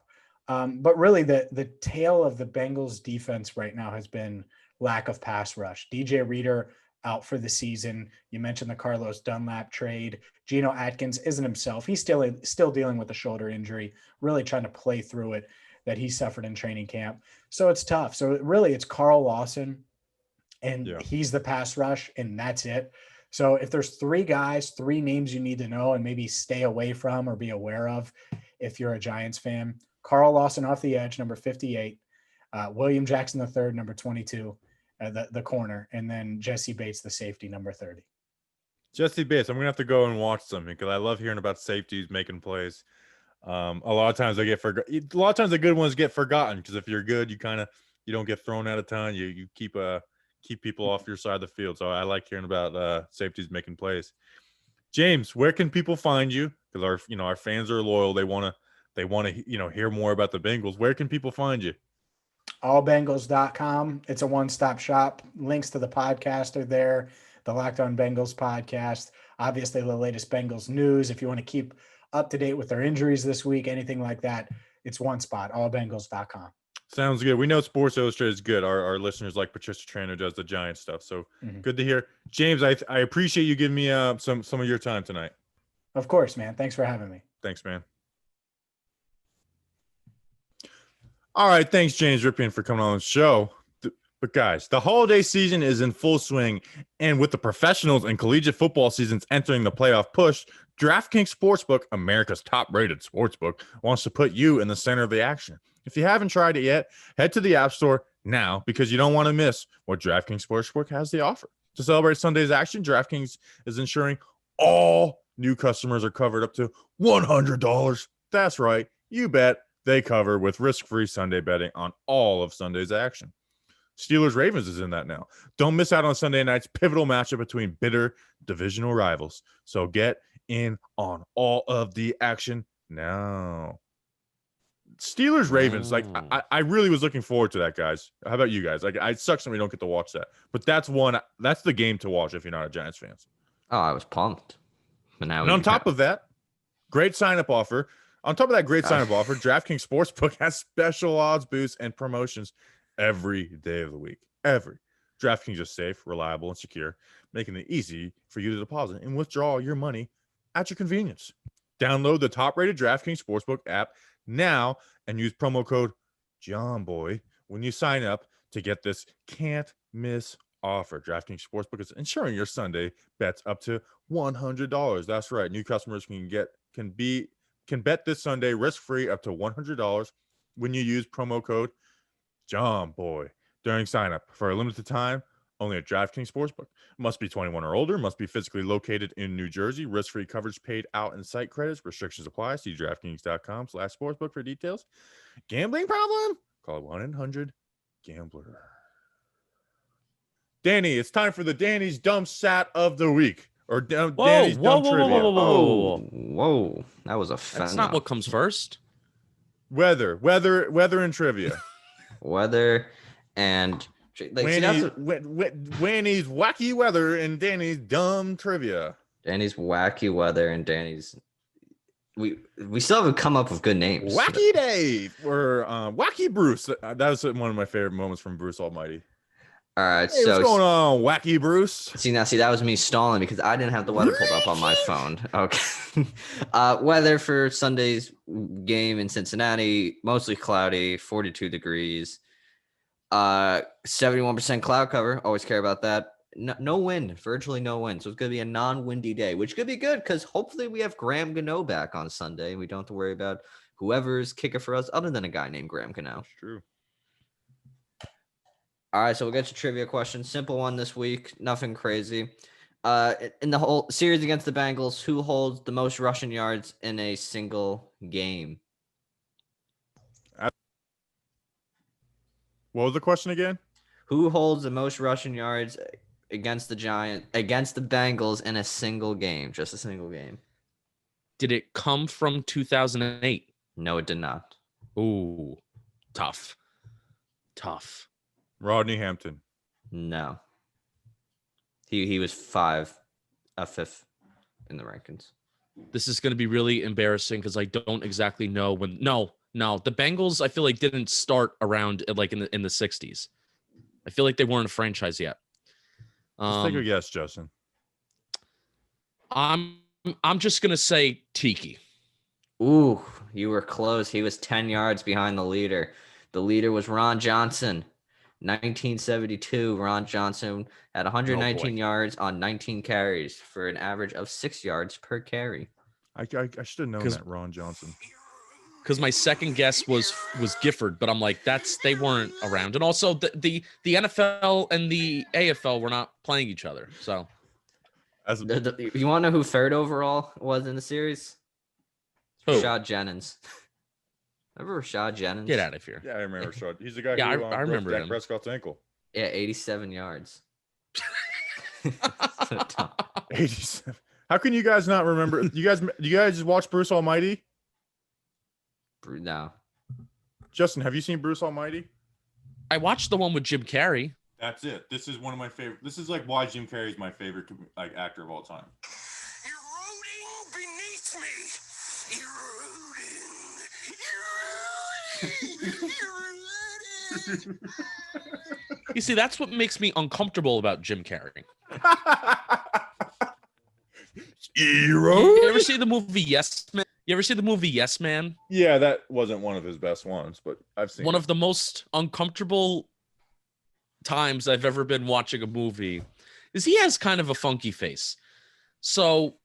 Speaker 4: But really, the tale of the Bengals defense right now has been lack of pass rush. DJ Reader out for the season. You mentioned the Carlos Dunlap trade. Geno Atkins isn't himself. He's still dealing with a shoulder injury, really trying to play through it that he suffered in training camp. So it's tough. So really, it's Carl Lawson, and he's the pass rush, and that's it. So if there's three names you need to know and maybe stay away from or be aware of if you're a Giants fan, Carl Lawson off the edge, number 58, William Jackson III, number 22, the corner, and then Jesse Bates, the safety, number 30.
Speaker 1: Jesse Bates, I'm gonna have to go and watch something because I love hearing about safeties making plays. A lot of times they get forgotten. A lot of times the good ones get forgotten because if you're good, you don't get thrown out of time. You keep people off your side of the field. So I like hearing about safeties making plays. James, where can people find you? Because our fans are loyal. They want to hear more about the Bengals. Where can people find you?
Speaker 4: Allbengals.com. It's a one-stop shop. Links to the podcast are there. The Locked On Bengals podcast. Obviously, the latest Bengals news. If you want to keep up to date with their injuries this week, anything like that, it's one spot. Allbengals.com.
Speaker 1: Sounds good. We know Sports Illustrated is good. Our listeners like Patricia Tran, who does the Giant stuff. So Good to hear. James, I appreciate you giving me some of your time tonight.
Speaker 4: Of course, man. Thanks for having me.
Speaker 1: Thanks, man. All right. Thanks, James Rapien, for coming on the show. But guys, the holiday season is in full swing, and with the professionals and collegiate football seasons entering the playoff push, DraftKings Sportsbook, America's top-rated sportsbook, wants to put you in the center of the action. If you haven't tried it yet, head to the App Store now because you don't want to miss what DraftKings Sportsbook has to offer. To celebrate Sunday's action, DraftKings is ensuring all new customers are covered up to $100. That's right. You bet they cover with risk-free Sunday betting on all of Sunday's action. Steelers-Ravens is in that now. Don't miss out on Sunday night's pivotal matchup between bitter divisional rivals. So get in on all of the action now. Steelers-Ravens, I really was looking forward to that, guys. How about you guys? It sucks that we don't get to watch that. But that's the game to watch if you're not a Giants fan.
Speaker 3: Oh, I was pumped. But now,
Speaker 1: and on top of that, great sign-up offer. On top of that great sign-up offer, DraftKings Sportsbook has special odds boosts and promotions every day of the week. DraftKings is safe, reliable, and secure, making it easy for you to deposit and withdraw your money at your convenience. Download the top-rated DraftKings Sportsbook app now and use promo code JOHNBOY when you sign up to get this can't-miss offer. DraftKings Sportsbook is ensuring your Sunday bets up to $100. That's right. New customers can bet this Sunday risk-free up to $100 when you use promo code JOHNBOY during sign-up for a limited time only at DraftKings Sportsbook. Must be 21 or older. Must be physically located in New Jersey. Risk-free coverage paid out in site credits. Restrictions apply. See DraftKings.com/sportsbook for details. Gambling problem? Call 1-800-GAMBLER. Danny, it's time for the Danny's Dumb Sat of the Week. Or Danny's Dumb Trivia.
Speaker 3: Whoa. That was a
Speaker 2: That's not what comes first.
Speaker 1: Weather and trivia.
Speaker 3: Weather and
Speaker 1: Wanny's wacky weather and Danny's dumb trivia.
Speaker 3: Danny's wacky weather and Danny's we still haven't come up with good names.
Speaker 1: Wacky Dave or Wacky Bruce. That was one of my favorite moments from Bruce Almighty.
Speaker 3: All right,
Speaker 1: hey, what's going on, Wacky Bruce?
Speaker 3: See, that was me stalling because I didn't have the weather pulled up on my phone. Okay. Weather for Sunday's game in Cincinnati, mostly cloudy, 42 degrees. 71% cloud cover. Always care about that. No wind, virtually no wind. So it's going to be a non-windy day, which could be good because hopefully we have Graham Gano back on Sunday. We don't have to worry about whoever's kicker for us other than a guy named Graham Gano.
Speaker 1: That's true.
Speaker 3: All right, so we'll get to trivia questions. Simple one this week. Nothing crazy. In the whole series against the Bengals, who holds the most rushing yards in a single game?
Speaker 1: What was the question again?
Speaker 3: Who holds the most rushing yards against the Bengals in a single game? Just a single game.
Speaker 2: Did it come from 2008?
Speaker 3: No, it did not.
Speaker 2: Ooh, tough.
Speaker 1: Rodney Hampton.
Speaker 3: No. He was fifth in the rankings.
Speaker 2: This is going to be really embarrassing because I don't exactly know when. No, the Bengals I feel like didn't start around like in the 60s. I feel like they weren't a franchise yet.
Speaker 1: Just take a guess, Justin.
Speaker 2: I'm just gonna say Tiki.
Speaker 3: Ooh, you were close. He was 10 yards behind the leader. The leader was Ron Johnson. 1972, Ron Johnson had 119 yards on 19 carries for an average of 6 yards per carry.
Speaker 1: I should have known that, Ron Johnson.
Speaker 2: Because my second guess was Gifford, but I'm like, they weren't around. And also the NFL and the AFL were not playing each other. So
Speaker 3: you want to know who third overall was in the series?
Speaker 2: Who?
Speaker 3: Rashad Jennings. Remember Rashad Jennings?
Speaker 2: Get out of here.
Speaker 1: Yeah, I remember Rashad. He's the guy
Speaker 2: Yeah,
Speaker 1: who
Speaker 2: I remember
Speaker 1: broke
Speaker 2: him.
Speaker 1: Dak Prescott's ankle.
Speaker 3: Yeah, 87 yards. So dumb.
Speaker 1: 87. How can you guys not remember? Do you guys just watch Bruce Almighty?
Speaker 3: No.
Speaker 1: Justin, have you seen Bruce Almighty?
Speaker 2: I watched the one with Jim Carrey.
Speaker 1: That's it. This is one of my favorite. This is like why Jim Carrey is my favorite actor of all time.
Speaker 5: Eroding beneath me. Eroding.
Speaker 2: You see, that's what makes me uncomfortable about Jim Carrey. You ever see the movie Yes Man? Yes Man?
Speaker 1: Yeah, that wasn't one of his best ones, but I've seen
Speaker 2: One
Speaker 1: it.
Speaker 2: of the most uncomfortable times I've ever been watching a movie is he has kind of a funky face. So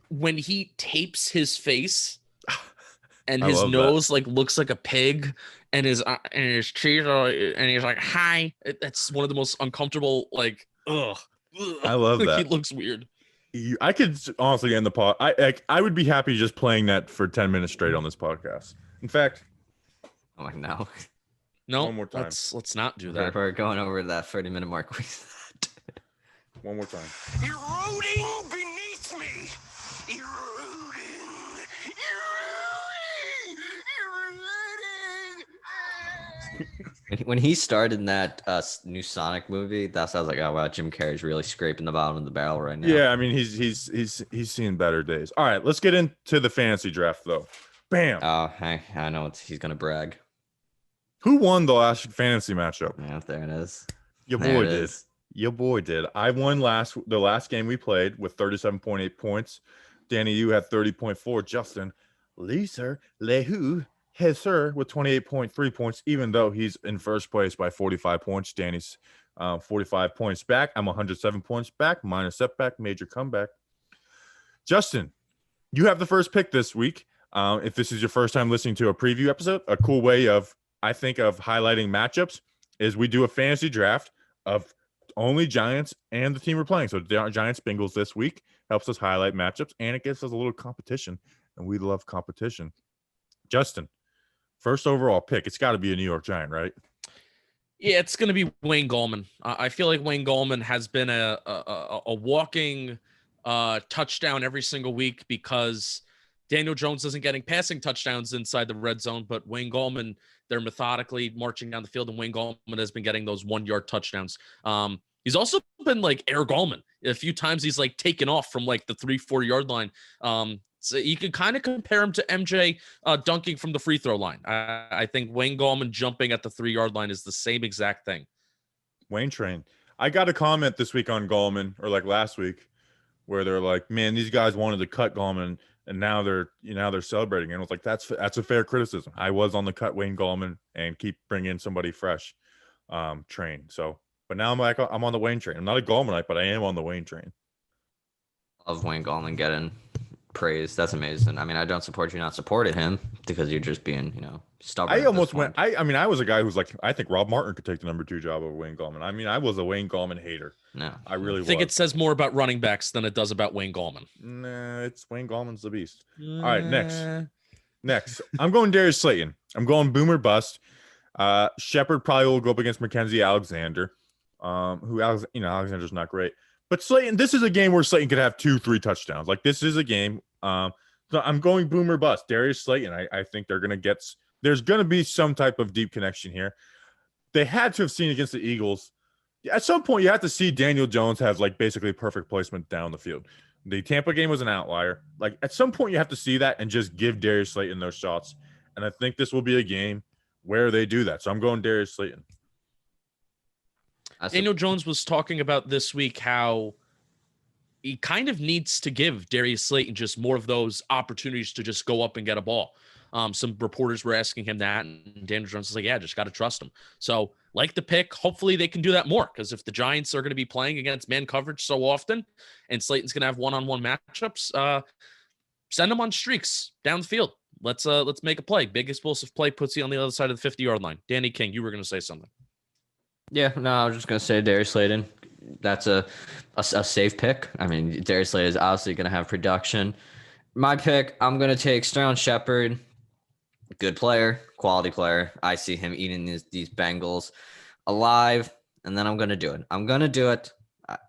Speaker 2: when he tapes his face and
Speaker 1: I
Speaker 2: his
Speaker 1: love
Speaker 2: nose like looks like a pig and his cheeks are, and he's like, hi, that's one of the most uncomfortable, like, ugh.
Speaker 1: I love
Speaker 2: Like,
Speaker 1: that.
Speaker 2: he looks weird.
Speaker 1: I could honestly end the pod. I would be happy just playing that for 10 minutes straight on this podcast. In fact,
Speaker 3: Oh, no.
Speaker 2: No,
Speaker 1: One more time.
Speaker 2: let's not do that.
Speaker 3: We're going over that 30-minute mark.
Speaker 1: one more time.
Speaker 5: Eroding beneath me. Eroding.
Speaker 3: When he started in that new Sonic movie, I was like, oh wow, Jim Carrey's really scraping the bottom of the barrel right now.
Speaker 1: Yeah, I mean he's seen better days. All right, let's get into the fantasy draft though. Bam.
Speaker 3: Oh, I know he's gonna brag.
Speaker 1: Who won the last fantasy matchup?
Speaker 3: Yeah, there it is.
Speaker 1: Your
Speaker 3: There
Speaker 1: boy
Speaker 3: it
Speaker 1: did.
Speaker 3: is.
Speaker 1: Your boy did. I won the last game we played with 37.8 points. Danny, you had 30.4. Justin, Lisa, Lehu, Hesser with 28.3 points, even though he's in first place by 45 points. Danny's 45 points back. I'm 107 points back, minor setback, major comeback. Justin, you have the first pick this week. If this is your first time listening to a preview episode, a cool way of highlighting matchups is we do a fantasy draft of only Giants and the team we're playing. So Giants Bengals this week helps us highlight matchups, and it gives us a little competition, and we love competition. Justin, first overall pick. It's got to be a New York Giant, right?
Speaker 2: Yeah, it's going to be Wayne Gallman. I feel like Wayne Gallman has been a walking touchdown every single week because Daniel Jones isn't getting passing touchdowns inside the red zone, but Wayne Gallman, they're methodically marching down the field, and Wayne Gallman has been getting those 1-yard touchdowns. He's also been like Air Gallman. A few times he's like taken off from like the 3-4 yard line. So you can kind of compare him to MJ dunking from the free throw line. I think Wayne Gallman jumping at the 3-yard line is the same exact thing.
Speaker 1: Wayne Train. I got a comment this week on Gallman, or like last week, where they're like, "Man, these guys wanted to cut Gallman, and now they're celebrating." And I was like, "That's a fair criticism." I was on the cut Wayne Gallman and keep bringing in somebody fresh train. So, but now I'm on the Wayne train. I'm not a Gallmanite, but I am on the Wayne train.
Speaker 3: Love Wayne Gallman getting praise. That's amazing. I mean, I don't support you not supporting him because you're just being, stubborn.
Speaker 1: I
Speaker 3: at this
Speaker 1: almost went.
Speaker 3: point.
Speaker 1: I mean, I was a guy who's like, I think Rob Martin could take the number 2 job over Wayne Gallman. I mean, I was a Wayne Gallman hater.
Speaker 3: No.
Speaker 1: I really
Speaker 2: I think
Speaker 1: was.
Speaker 2: it says more about running backs than it does about Wayne Gallman.
Speaker 1: Nah, it's Wayne Gallman's the beast. All right, next.
Speaker 2: Eh,
Speaker 1: Next, I'm going Darius Slayton. I'm going boomer bust. Shepard probably will go up against Mackenzie Alexander, Alexander's not great. But Slayton, this is a game where Slayton could have 2-3 touchdowns. Like, this is a game. So I'm going boomer bust. Darius Slayton, I think they're going to get – there's going to be some type of deep connection here. They had to have seen against the Eagles. At some point, you have to see Daniel Jones have, like, basically perfect placement down the field. The Tampa game was an outlier. Like, at some point, you have to see that and just give Darius Slayton those shots. And I think this will be a game where they do that. So I'm going Darius Slayton.
Speaker 2: Daniel Jones was talking about this week how he kind of needs to give Darius Slayton just more of those opportunities to just go up and get a ball. Some reporters were asking him that, and Daniel Jones was like, yeah, just got to trust him. So, like the pick, hopefully they can do that more, because if the Giants are going to be playing against man coverage so often and Slayton's going to have one-on-one matchups, send him on streaks down the field. Let's make a play. Big explosive play puts you on the other side of the 50-yard line. Danny King, you were going to say something.
Speaker 3: Yeah, no, I was just gonna say Darius Slayton. That's a safe pick. I mean, Darius Slayton is obviously gonna have production. My pick, I'm gonna take Sterling Shepard. Good player, quality player. I see him eating these Bengals alive, and then I'm gonna do it. I'm gonna do it.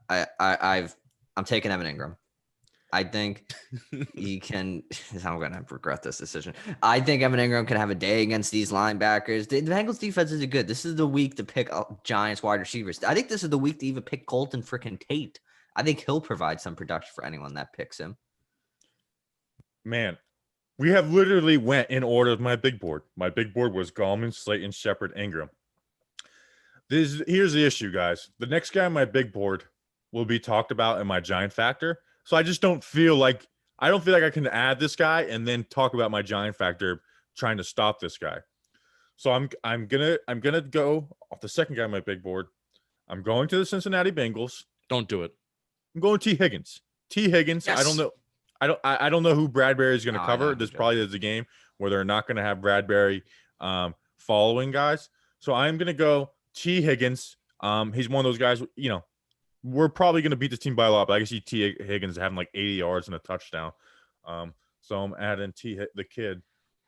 Speaker 3: I'm taking Evan Ingram. I think he can. I'm going to regret this decision. I think Evan Ingram can have a day against these linebackers. The Bengals defense is good. This is the week to pick up Giants wide receivers. I think this is the week to even pick Colton freaking Tate. I think he'll provide some production for anyone that picks him.
Speaker 1: Man, we have literally went in order of my big board. My big board was Gallman, Slayton, Shepard, Ingram. Here's the issue, guys. The next guy on my big board will be talked about in my Giant factor. So I just don't feel like I can add this guy and then talk about my Giant factor trying to stop this guy. So I'm gonna go off the second guy on my big board. I'm going to the Cincinnati Bengals.
Speaker 2: Don't do it.
Speaker 1: I'm going T. Higgins. T. Higgins.
Speaker 2: Yes.
Speaker 1: I don't know who Bradbury is going to
Speaker 3: No, I
Speaker 1: cover.
Speaker 3: know.
Speaker 1: This probably is a game where they're not going to have Bradbury following guys. So I'm going to go T. Higgins. He's one of those guys, we're probably going to beat this team by a lot, but I can see T. Higgins having like 80 yards and a touchdown. So I'm adding the kid,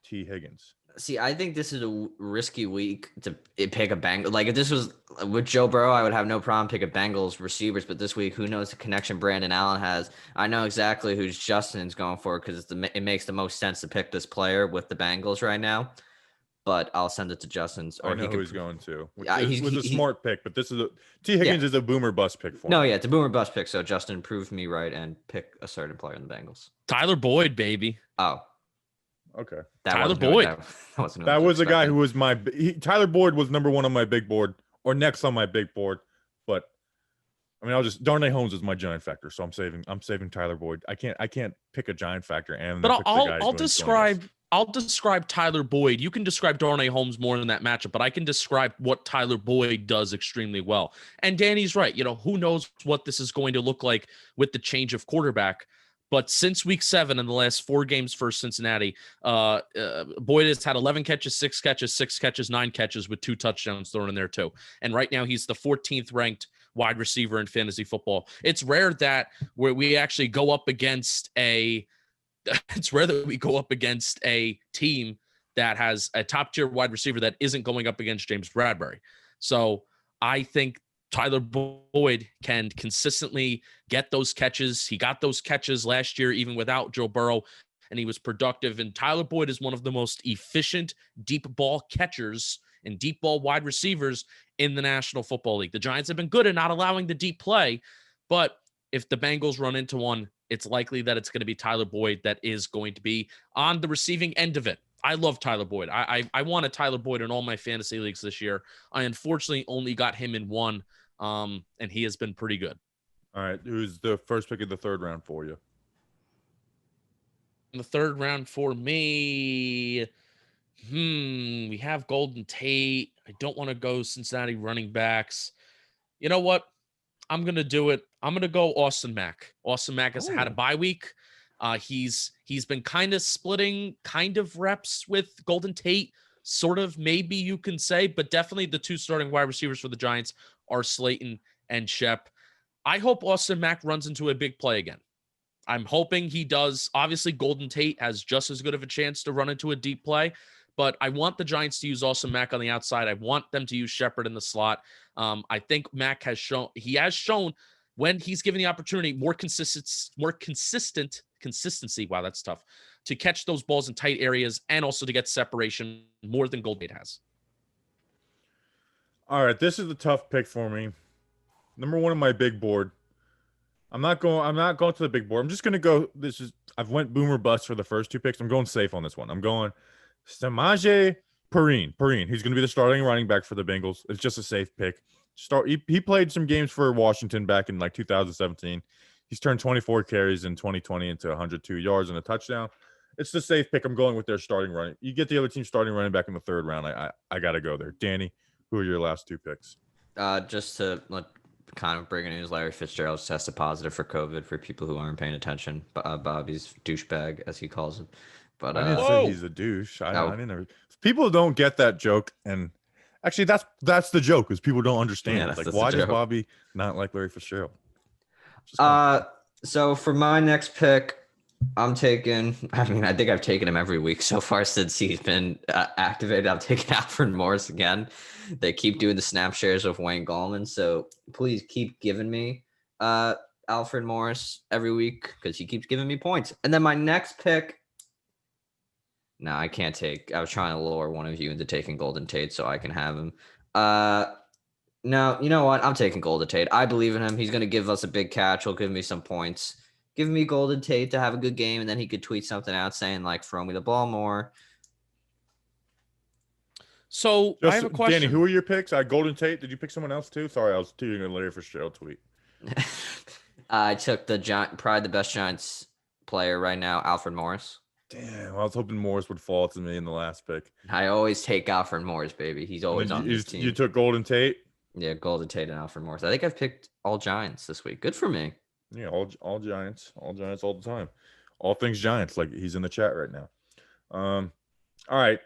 Speaker 1: T. Higgins.
Speaker 3: See, I think this is a risky week to pick a Bengals. Like, if this was with Joe Burrow, I would have no problem pick a Bengals receivers. But this week, who knows the connection Brandon Allen has? I know exactly who Justin's going for because it makes the most sense to pick this player with the Bengals right now. But I'll send it to Justin's.
Speaker 1: Or I know who he's going to.
Speaker 3: He's
Speaker 1: a smart pick, but this is T. Higgins is a boomer bust pick for
Speaker 3: No,
Speaker 1: me.
Speaker 3: yeah, it's a boomer bust pick. So Justin proved me right and pick a certain player in the Bengals.
Speaker 2: Tyler Boyd, baby.
Speaker 3: Oh,
Speaker 1: Okay.
Speaker 2: Tyler Boyd.
Speaker 1: That was a guy who was Tyler Boyd was number 1 on my big board or next on my big board. But I mean, Darnay Holmes is my Giant factor, so I'm saving Tyler Boyd. I can't pick a Giant factor and
Speaker 2: But
Speaker 1: pick the guy
Speaker 2: I'll describe Tyler Boyd. You can describe Darnay Holmes more in that matchup, but I can describe what Tyler Boyd does extremely well. And Danny's right. Who knows what this is going to look like with the change of quarterback. But since week 7 in the last 4 games for Cincinnati, Boyd has had 11 catches, 6 catches, 6 catches, 9 catches with 2 touchdowns thrown in there too. And right now he's the 14th ranked wide receiver in fantasy football. It's rare that we actually go up against a team that has a top tier wide receiver that isn't going up against James Bradbury. So I think Tyler Boyd can consistently get those catches. He got those catches last year, even without Joe Burrow, and he was productive. And Tyler Boyd is one of the most efficient deep ball catchers and deep ball wide receivers in the National Football League. The Giants have been good at not allowing the deep play, but if the Bengals run into one, it's likely that it's going to be Tyler Boyd that is going to be on the receiving end of it. I love Tyler Boyd. I wanted Tyler Boyd in all my fantasy leagues this year. I unfortunately only got him in one, and he has been pretty good.
Speaker 1: All right. Who's the first pick of the 3rd round for you?
Speaker 2: In the 3rd round for me, we have Golden Tate. I don't want to go Cincinnati running backs. You know what? I'm going to do it. I'm going to go Austin Mack. Austin Mack has had a bye week. He's been kind of splitting kind of reps with Golden Tate, sort of, maybe you can say, but definitely the two starting wide receivers for the Giants are Slayton and Shep. I hope Austin Mack runs into a big play again. I'm hoping he does. Obviously, Golden Tate has just as good of a chance to run into a deep play, but I want the Giants to use Austin Mack on the outside. I want them to use Shepard in the slot. I think Mack has shown when he's given the opportunity more consistency. Wow, that's tough to catch those balls in tight areas and also to get separation more than Golden Tate has.
Speaker 1: All right, this is a tough pick for me. Number one on my big board. I'm not going to the big board. I'm just going to go. I've went boomer bust for the first two picks. I'm going safe on this one. I'm going Samaje Perine. He's going to be the starting running back for the Bengals. It's just a safe pick. He played some games for Washington back in like 2017. He's turned 24 carries in 2020 into 102 yards and a touchdown. It's the safe pick. I'm going with their starting running. You get the other team starting running back in the third round. I got to go there. Danny, who are your last two picks?
Speaker 3: Just to kind of breaking news, Larry Fitzgerald's tested positive for COVID for people who aren't paying attention. Bobby's douchebag, as he calls him. But
Speaker 1: I didn't say he's a douche. I didn't. People don't get that joke, and actually, that's the joke, is people don't understand.
Speaker 3: Yeah,
Speaker 1: why does Bobby not like Larry Fitzgerald?
Speaker 3: So for my next pick, I'm taking. I think I've taken him every week so far since he's been activated. I'm taking Alfred Morris again. They keep doing the snap shares with Wayne Gallman, so please keep giving me Alfred Morris every week because he keeps giving me points. And then my next pick. No, I can't take. I was trying to lure one of you into taking Golden Tate so I can have him. No, you know what? I'm taking Golden Tate. I believe in him. He's going to give us a big catch. He'll give me some points. Give me Golden Tate to have a good game, and then he could tweet something out saying, like, throw me the ball more.
Speaker 2: So I have a question.
Speaker 1: Danny, who are your picks? Golden Tate. Did you pick someone else too? Sorry, I was tweeting a Larry Fitzgerald tweet.
Speaker 3: I took probably the best Giants player right now, Alfred Morris.
Speaker 1: Damn, I was hoping Morris would fall to me in the last pick.
Speaker 3: I always take Alfred Morris, baby. He's always on this team.
Speaker 1: You took Golden Tate?
Speaker 3: Yeah, Golden Tate and Alfred Morris. I think I've picked all Giants this week. Good for me.
Speaker 1: Yeah, all Giants all the time. All things Giants, like he's in the chat right now. All right.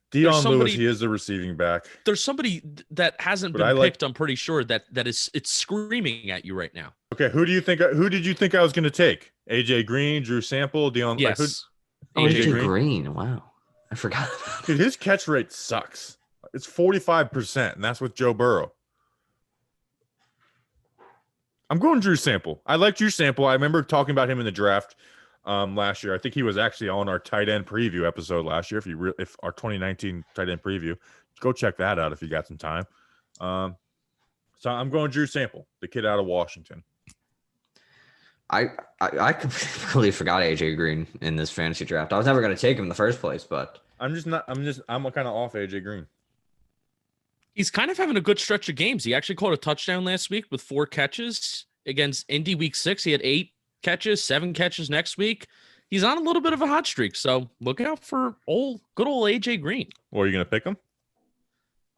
Speaker 1: Dion Lewis, he is a receiving back.
Speaker 2: There's somebody that hasn't been picked. I'm pretty sure it's screaming at you right now.
Speaker 1: Okay, who did you think I was going to take? AJ Green, Drew Sample, Dion.
Speaker 2: Yes.
Speaker 3: AJ Green. Wow, I forgot.
Speaker 1: Dude, his catch rate sucks. It's 45%, and that's with Joe Burrow. I'm going Drew Sample. I like Drew Sample. I remember talking about him in the draft last year. I think he was actually on our tight end preview episode last year. If our 2019 tight end preview, go check that out if you got some time. So I'm going Drew Sample, the kid out of Washington.
Speaker 3: I completely forgot AJ Green in this fantasy draft. I was never going to take him in the first place, but
Speaker 1: I'm kind of off AJ Green.
Speaker 2: He's kind of having a good stretch of games. He actually caught a touchdown last week with 4 catches against Indy week 6. He had 8 catches, 7 catches next week. He's on a little bit of a hot streak, so look out for good old AJ Green.
Speaker 1: Or are you going to pick him?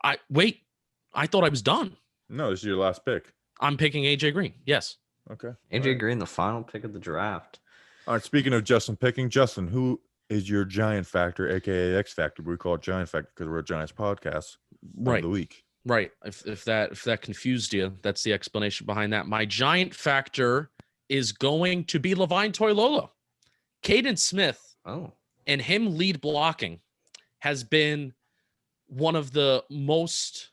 Speaker 2: I thought I was done.
Speaker 1: No, this is your last pick.
Speaker 2: I'm picking AJ Green. Yes.
Speaker 1: Okay.
Speaker 3: AJ Green, the final pick of the draft.
Speaker 1: All right. Speaking of Justin picking, Justin, who is your Giant Factor, aka X Factor? We call it Giant Factor because we're a Giants podcast.
Speaker 2: Right.
Speaker 1: Of the week.
Speaker 2: Right. If that confused you, that's the explanation behind that. My Giant Factor is going to be Levine Toilolo. Caden Smith. And him lead blocking has been one of the most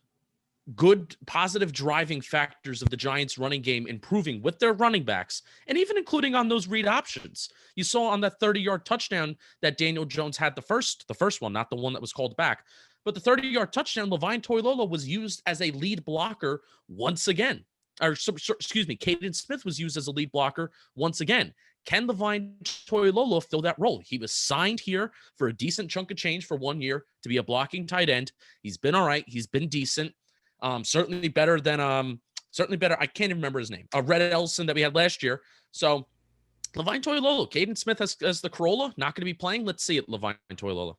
Speaker 2: good positive driving factors of the Giants running game, improving with their running backs and even including on those read options. You saw on that 30-yard touchdown that Daniel Jones had the first one, not the one that was called back, but the 30-yard touchdown, Levine Toilolo was used as a lead blocker once again. Caden Smith was used as a lead blocker once again. Can Levine Toilolo fill that role? He was signed here for a decent chunk of change for 1 year to be a blocking tight end. He's been all right. He's been decent. Certainly better than I can't even remember his name. Red Ellison that we had last year. So Levine Toilolo, Caden Smith as the Corolla, not going to be playing. Let's see it, Levine Toilolo.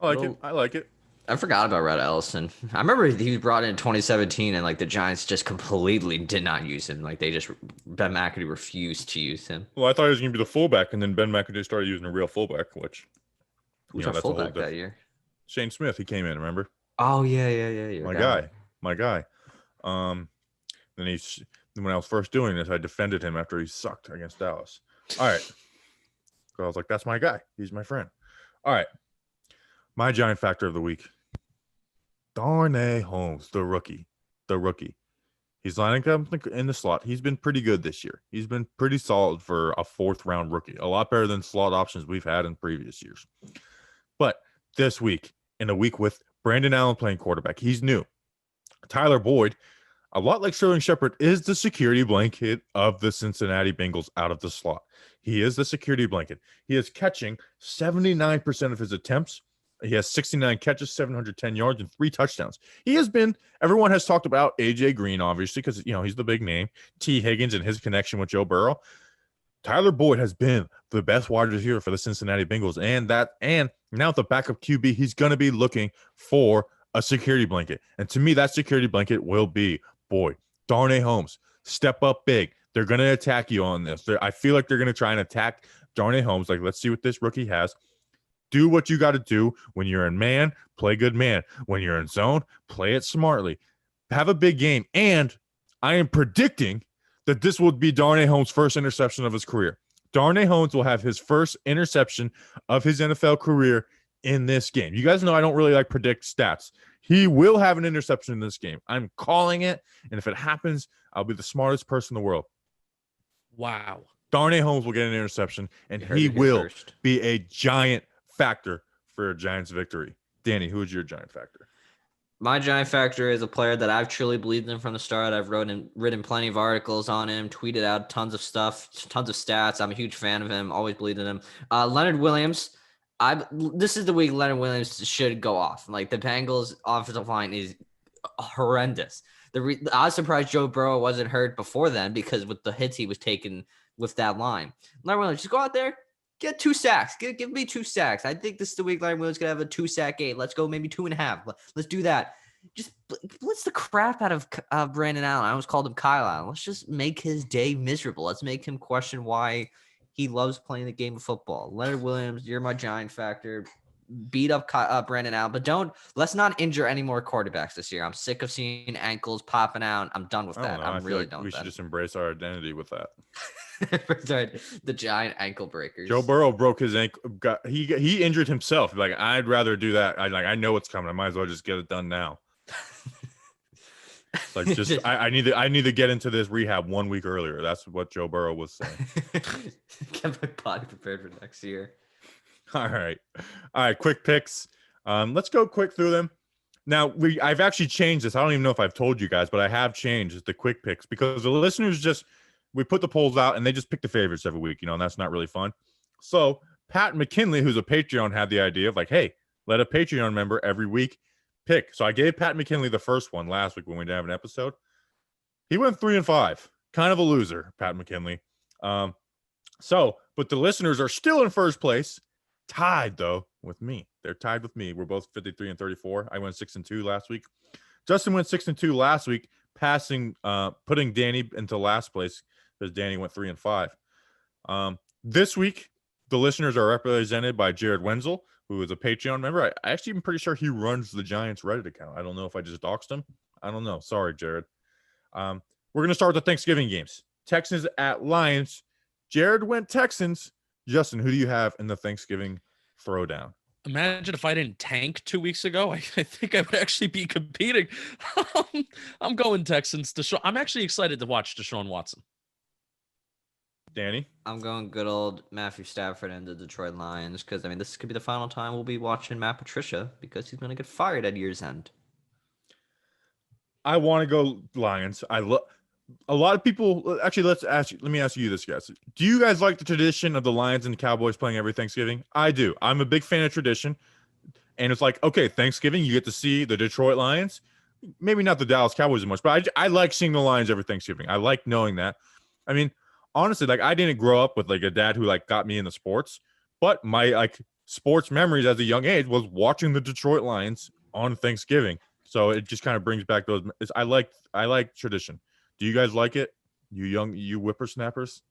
Speaker 1: I like it.
Speaker 3: I forgot about Red Ellison. I remember he was brought in 2017, and like the Giants just completely did not use him. Like Ben McAdoo refused to use him.
Speaker 1: Well, I thought he was going to be the fullback, and then Ben McAdoo started using a real fullback, which
Speaker 3: Who's
Speaker 1: know,
Speaker 3: our
Speaker 1: that's a whole
Speaker 3: fullback that
Speaker 1: different-
Speaker 3: year?
Speaker 1: Shane Smith, he came in, remember?
Speaker 3: Oh yeah. Your
Speaker 1: My guy. Then when I was first doing this, I defended him after he sucked against Dallas. All right. So I was like, that's my guy. He's my friend. All right. My giant factor of the week. Darnay Holmes, the rookie. He's lining up in the slot. He's been pretty good this year. He's been pretty solid for a 4th-round rookie. A lot better than slot options we've had in previous years. But this week, in a week with Brandon Allen playing quarterback, he's new. Tyler Boyd, a lot like Sterling Shepard, is the security blanket of the Cincinnati Bengals out of the slot. He is the security blanket. He is catching 79% of his attempts. He has 69 catches, 710 yards, and 3 touchdowns. He has been, everyone has talked about A.J. Green, obviously, because, he's the big name. T. Higgins and his connection with Joe Burrow. Tyler Boyd has been the best wide receiver for the Cincinnati Bengals. And now the backup QB, he's going to be looking for a security blanket. And to me, that security blanket will be Boyd. Darnay Holmes, step up big. They're going to attack you on this. I feel like they're going to try and attack Darnay Holmes. Like, let's see what this rookie has. Do what you got to do. When you're in man, play good man. When you're in zone, play it smartly. Have a big game. And I am predicting that this will be Darnay Holmes' first interception of his career. Darnay Holmes will have his first interception of his NFL career in this game. You guys know I don't really like predict stats. He will have an interception in this game. I'm calling it. And if it happens, I'll be the smartest person in the world.
Speaker 2: Wow.
Speaker 1: Darnay Holmes will get an interception, and he will be a giant factor for a Giants victory. Danny, who is your giant factor?
Speaker 3: My giant factor is a player that I've truly believed in from the start. I've written plenty of articles on him, tweeted out tons of stuff, tons of stats. I'm a huge fan of him, always believed in him. Leonard Williams. This is the week Leonard Williams should go off. Like, the Bengals offensive line is horrendous. I was surprised Joe Burrow wasn't hurt before then, because with the hits he was taking with that line. Leonard Williams, just go out there, get 2 sacks. Give me 2 sacks. I think this is the week Leonard Williams going to have a 2-sack game. Let's go maybe 2.5. Let's do that. Just blitz the crap out of Brandon Allen. I almost called him Kyle Allen. Let's just make his day miserable. Let's make him question why he loves playing the game of football. Leonard Williams, you're my giant factor. Beat up Brandon Allen, but let's not injure any more quarterbacks this year. I'm sick of seeing ankles popping out. I'm done with that. I'm really done with that. We
Speaker 1: should just embrace our identity with that.
Speaker 3: The giant ankle breakers.
Speaker 1: Joe Burrow broke his ankle. He injured himself. Like, I'd rather do that. I know what's coming. I might as well just get it done now. Like, just I need to get into this rehab 1 week earlier. That's what Joe Burrow was saying.
Speaker 3: Get my body prepared for next year.
Speaker 1: All right. Quick picks. Let's go quick through them. Now, I've actually changed this. I don't even know if I've told you guys, but I have changed the quick picks because the listeners we put the polls out and they just pick the favorites every week, and that's not really fun. So Pat McKinley, who's a Patreon, had the idea of like, hey, let a Patreon member every week pick. So I gave Pat McKinley the first one last week when we didn't have an episode. He went 3-5. Kind of a loser, Pat McKinley. But the listeners are still in first place. Tied though with me. They're tied with me. We're both 53 and 34. I went 6-2 last week. Justin went 6-2 last week, putting Danny into last place because Danny went 3-5. This week, the listeners are represented by Jared Wenzel, who is a Patreon member. I actually am pretty sure he runs the Giants Reddit account. I don't know if I just doxed him. I don't know. Sorry, Jared. We're going to start with the Thanksgiving games. Texans at Lions. Jared went Texans. Justin, who do you have in the Thanksgiving throwdown?
Speaker 2: Imagine if I didn't tank 2 weeks ago. I think I would actually be competing. I'm going Texans. I'm actually excited to watch Deshaun Watson.
Speaker 1: Danny?
Speaker 3: I'm going good old Matthew Stafford and the Detroit Lions because, this could be the final time we'll be watching Matt Patricia because he's going to get fired at year's end.
Speaker 1: I want to go Lions. A lot of people actually. Let me ask you this, guys. Do you guys like the tradition of the Lions and the Cowboys playing every Thanksgiving? I do. I'm a big fan of tradition, and it's like, okay, Thanksgiving you get to see the Detroit Lions. Maybe not the Dallas Cowboys as much, but I like seeing the Lions every Thanksgiving. I like knowing that. Honestly, like, I didn't grow up with like a dad who like got me into sports, but my like sports memories as a young age was watching the Detroit Lions on Thanksgiving. So it just kind of brings back those. I like tradition. Do you guys like it? You whippersnappers?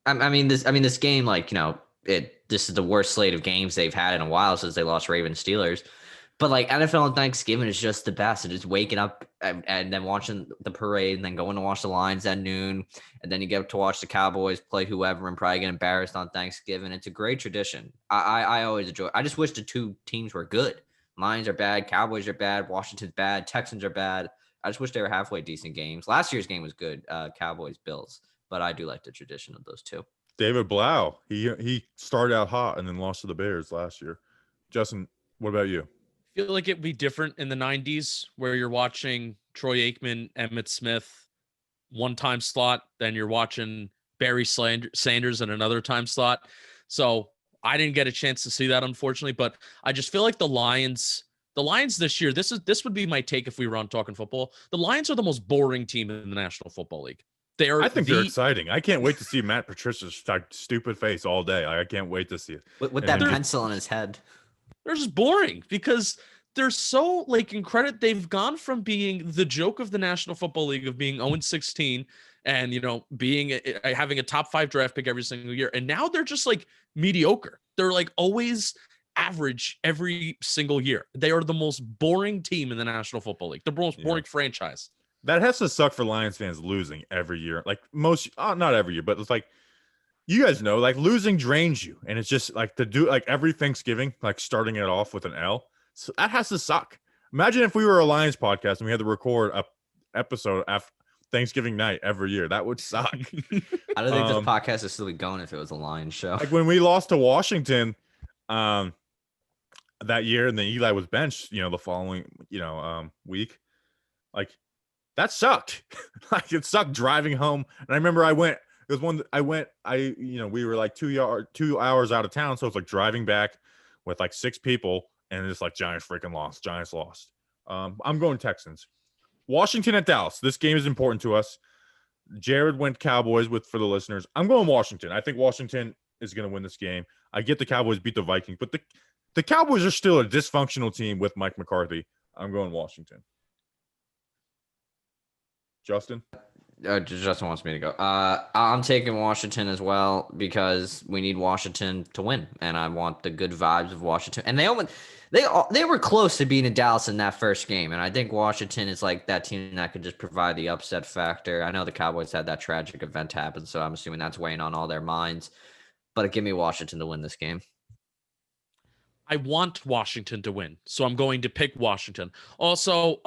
Speaker 3: I mean this game, like, this is the worst slate of games they've had in a while since they lost Ravens Steelers. But like NFL on Thanksgiving is just the best. And just waking up and then watching the parade and then going to watch the Lions at noon. And then you get to watch the Cowboys play whoever and probably get embarrassed on Thanksgiving. It's a great tradition. I always enjoy it. I just wish the two teams were good. Lions are bad. Cowboys are bad. Washington's bad. Texans are bad. I just wish they were halfway decent games. Last year's game was good. Cowboys, Bills. But I do like the tradition of those two.
Speaker 1: David Blau, he started out hot and then lost to the Bears last year. Justin, what about you?
Speaker 2: I feel like it'd be different in the 90s where you're watching Troy Aikman, Emmitt Smith, one time slot, then you're watching Barry Sanders in another time slot. So I didn't get a chance to see that, unfortunately, but I just feel like the Lions this year, this would be my take if we were on Talking Football. The Lions are the most boring team in the National Football League.
Speaker 1: I think they're exciting. I can't wait to see Matt Patricia's stupid face all day. I can't wait to see it.
Speaker 3: With that pencil in his head.
Speaker 2: They're just boring because they're so, like, in credit, they've gone from being the joke of the National Football League of being 0-16 and, being having a top 5 draft pick every single year. And now they're just like mediocre. They're like always average every single year. They are the most boring team in the National Football League. The most boring franchise.
Speaker 1: That has to suck for Lions fans losing every year. Like not every year, but it's like, you guys know, like losing drains you. And it's just like to do like every Thanksgiving, like starting it off with an L. So that has to suck. Imagine if we were a Lions podcast and we had to record a episode after Thanksgiving night every year. That would suck.
Speaker 3: I don't think this podcast is still going if it was a Lions show.
Speaker 1: Like when we lost to Washington that year and then Eli was benched, the following, week. Like that sucked. Like it sucked driving home. And I remember we were like 2 hours out of town. So it's like driving back with like 6 people and it's like Giants freaking lost. Giants lost. I'm going Texans. Washington at Dallas. This game is important to us. Jared went Cowboys for the listeners. I'm going Washington. I think Washington is going to win this game. I get the Cowboys beat the Vikings, but the Cowboys are still a dysfunctional team with Mike McCarthy. I'm going Washington. Justin?
Speaker 3: Justin wants me to go. I'm taking Washington as well because we need Washington to win, and I want the good vibes of Washington. And they were close to beating Dallas in that first game, and I think Washington is like that team that could just provide the upset factor. I know the Cowboys had that tragic event happen, so I'm assuming that's weighing on all their minds. But give me Washington to win this game.
Speaker 2: I want Washington to win, so I'm going to pick Washington. Also,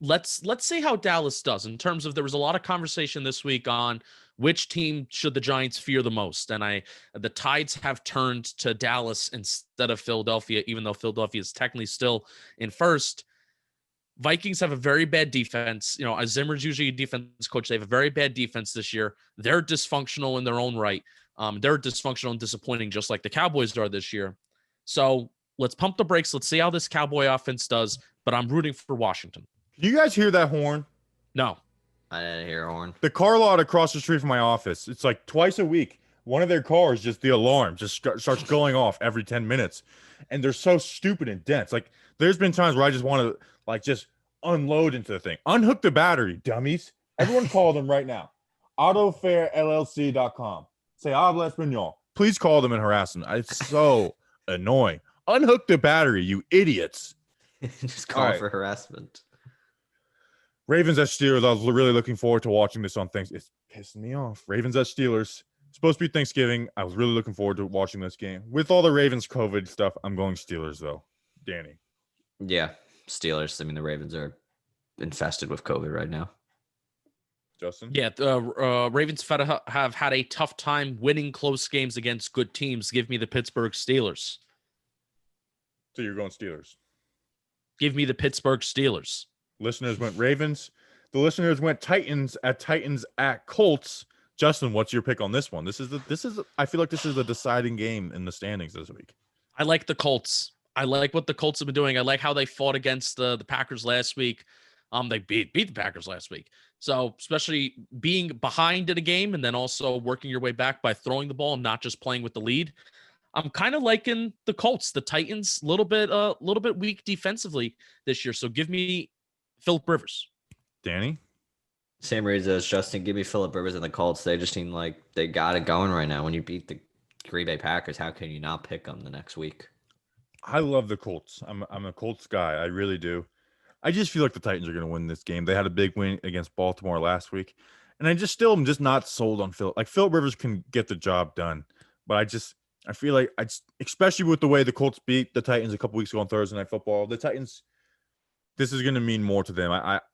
Speaker 2: let's see how Dallas does in terms of, there was a lot of conversation this week on which team should the Giants fear the most, and the tides have turned to Dallas instead of Philadelphia, even though Philadelphia is technically still in first. Vikings have a very bad defense. Zimmer's usually a defense coach. They have a very bad defense this year. They're dysfunctional in their own right. They're dysfunctional and disappointing, just like the Cowboys are this year. So let's pump the brakes. Let's see how this Cowboy offense does, but I'm rooting for Washington.
Speaker 1: Do you guys hear that horn?
Speaker 2: No.
Speaker 3: I didn't hear a horn.
Speaker 1: The car lot across the street from my office, it's like twice a week. One of their cars, just the alarm just starts going off every 10 minutes. And they're so stupid and dense. Like there's been times where I just want to like just unload into the thing. Unhook the battery, dummies. Everyone call them right now. AutoFareLLC.com. Say habla español. Please call them and harass them. It's so annoying. Unhook the battery, you idiots.
Speaker 3: Just call for harassment.
Speaker 1: Ravens at Steelers. I was really looking forward to watching this on things. It's pissing me off. Ravens at Steelers. Supposed to be Thanksgiving. I was really looking forward to watching this game. With all the Ravens COVID stuff, I'm going Steelers though. Danny.
Speaker 3: Yeah, Steelers. I mean, the Ravens are infested with COVID right now.
Speaker 1: Justin?
Speaker 2: Yeah, the Ravens have had a tough time winning close games against good teams. Give me the Pittsburgh Steelers.
Speaker 1: So you're going Steelers.
Speaker 2: Give me the Pittsburgh Steelers.
Speaker 1: Listeners went Ravens. The listeners went Titans at Colts. Justin, what's your pick on this one? This is I feel like this is a deciding game in the standings this week.
Speaker 2: I like the Colts. I like what the Colts have been doing. I like how they fought against the Packers last week. They beat the Packers last week. So especially being behind in a game and then also working your way back by throwing the ball and not just playing with the lead. I'm kind of liking the Colts. The Titans, a little bit weak defensively this year. So give me Philip Rivers.
Speaker 1: Danny?
Speaker 3: Same reason as Justin. Give me Phillip Rivers and the Colts. They just seem like they got it going right now. When you beat the Green Bay Packers, how can you not pick them the next week?
Speaker 1: I love the Colts. I'm a Colts guy. I really do. I just feel like the Titans are going to win this game. They had a big win against Baltimore last week, and I just still am just not sold on Phil. Like Philip Rivers can get the job done, but I feel like especially with the way the Colts beat the Titans a couple weeks ago on Thursday Night Football, the Titans. This is going to mean more to them.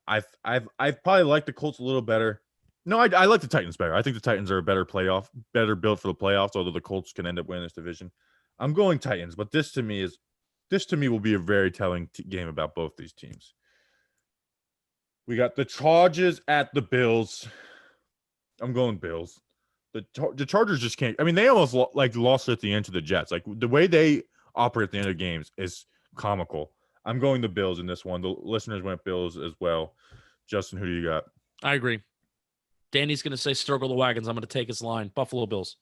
Speaker 1: I've probably liked the Colts a little better. No, I like the Titans better. I think the Titans are a better built for the playoffs. Although the Colts can end up winning this division, I'm going Titans. But this to me will be a very telling game about both these teams. We got the Chargers at the Bills. I'm going Bills. The Chargers just can't. I mean, they almost lost at the end to the Jets. Like the way they operate at the end of games is comical. I'm going the Bills in this one. The listeners went Bills as well. Justin, who do you got?
Speaker 2: I agree. Danny's going to say circle the wagons. I'm going to take his line. Buffalo Bills.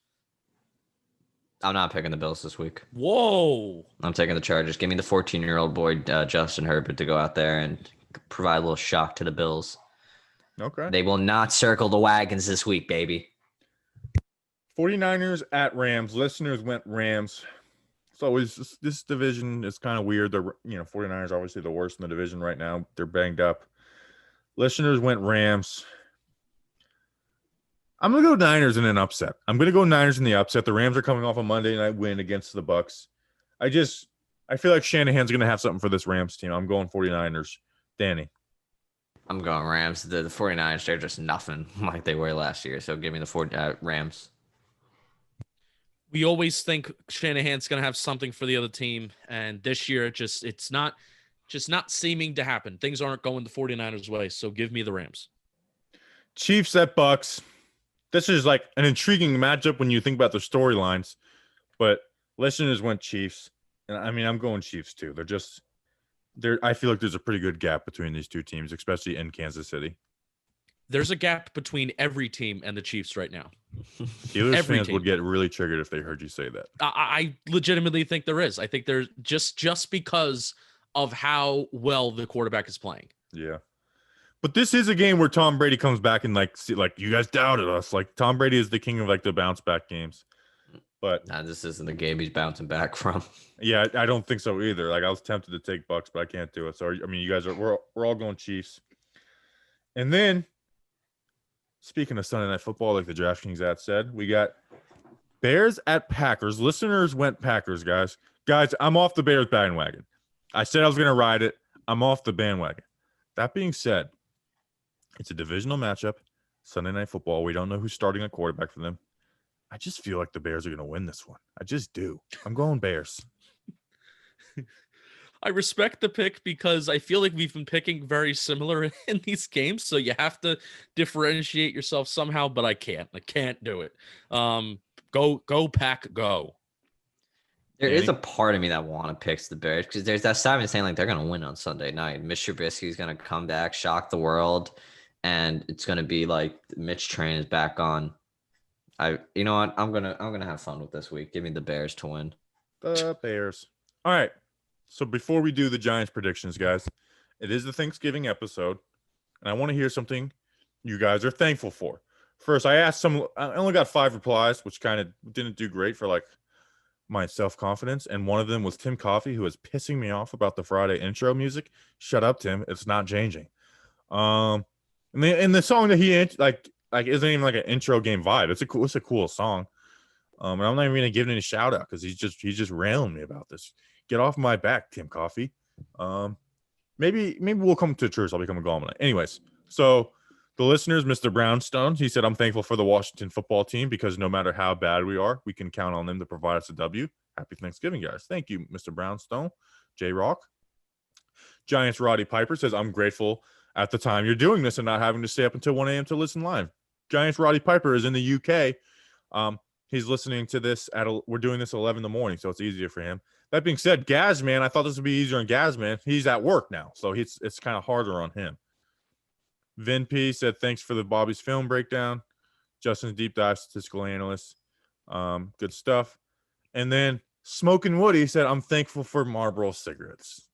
Speaker 3: I'm not picking the Bills this week.
Speaker 2: Whoa.
Speaker 3: I'm taking the Chargers. Give me the 14-year-old boy, Justin Herbert, to go out there and provide a little shock to the Bills.
Speaker 1: Okay.
Speaker 3: They will not circle the wagons this week, baby.
Speaker 1: 49ers at Rams. Listeners went Rams. It's always this division is kind of weird. The 49ers are obviously the worst in the division right now. They're banged up. Listeners went Rams. I'm gonna go Niners in an upset. I'm gonna go Niners in the upset. The Rams are coming off a Monday night win against the Bucks. I feel like Shanahan's gonna have something for this Rams team. I'm going 49ers. Danny.
Speaker 3: I'm going Rams. The 49ers, they're just nothing like they were last year. So give me the Rams.
Speaker 2: We always think Shanahan's going to have something for the other team. And this year, it's not seeming to happen. Things aren't going the 49ers way. So give me the Rams.
Speaker 1: Chiefs at Bucks. This is like an intriguing matchup when you think about the storylines. But listeners went Chiefs. And I mean, I'm going Chiefs too. I feel like there's a pretty good gap between these two teams, especially in Kansas City.
Speaker 2: There's a gap between every team and the Chiefs right now.
Speaker 1: Steelers fans would get really triggered if they heard you say that.
Speaker 2: I legitimately think there is. I think there's just because of how well the quarterback is playing.
Speaker 1: Yeah. But this is a game where Tom Brady comes back and like you guys doubted us. Like Tom Brady is the king of like the bounce back games. But
Speaker 3: this isn't the game he's bouncing back from.
Speaker 1: Yeah, I don't think so either. Like I was tempted to take Bucks, but I can't do it. So I mean, you guys we're all going Chiefs. And then speaking of Sunday Night Football, like the DraftKings app said, we got Bears at Packers. Listeners went Packers, guys. Guys, I'm off the Bears bandwagon. I said I was going to ride it. I'm off the bandwagon. That being said, it's a divisional matchup. Sunday Night Football. We don't know who's starting at quarterback for them. I just feel like the Bears are going to win this one. I just do. I'm going Bears.
Speaker 2: I respect the pick because I feel like we've been picking very similar in these games. So you have to differentiate yourself somehow, but I can't. I can't do it. Go Pack, go.
Speaker 3: There is a part of me that want to pick the Bears because there's that side of me saying like they're going to win on Sunday night. Mitch Trubisky's going to come back, shock the world, and it's going to be like Mitch train is back on. You know what? I'm gonna have fun with this week. Give me the Bears to win.
Speaker 1: The Bears. All right. So before we do the Giants predictions, guys, it is the Thanksgiving episode, and I want to hear something you guys are thankful for. First, I only got 5 replies, which kind of didn't do great for like my self-confidence. And one of them was Tim Coffey, who was pissing me off about the Friday intro music. Shut up, Tim. It's not changing. And the song that he like isn't even like an intro game vibe. It's a cool song. And I'm not even gonna give it any shout out because he's just railing me about this. Get off my back, Tim Coffey. Maybe we'll come to church. I'll become a Golem. Anyways, so the listeners, Mr. Brownstone, he said, I'm thankful for the Washington football team because no matter how bad we are, we can count on them to provide us a W. Happy Thanksgiving, guys. Thank you, Mr. Brownstone. J-Rock. Giants Roddy Piper says, I'm grateful at the time you're doing this and not having to stay up until 1 a.m. to listen live. Giants Roddy Piper is in the UK. He's listening to this we're doing this at 11 in the morning, so it's easier for him. That being said, Gazman, I thought this would be easier on Gazman. He's at work now, so it's kind of harder on him. Vin P said, thanks for the Bobby's film breakdown. Justin's deep dive statistical analyst. Good stuff. And then Smoking Woody said, I'm thankful for Marlboro cigarettes.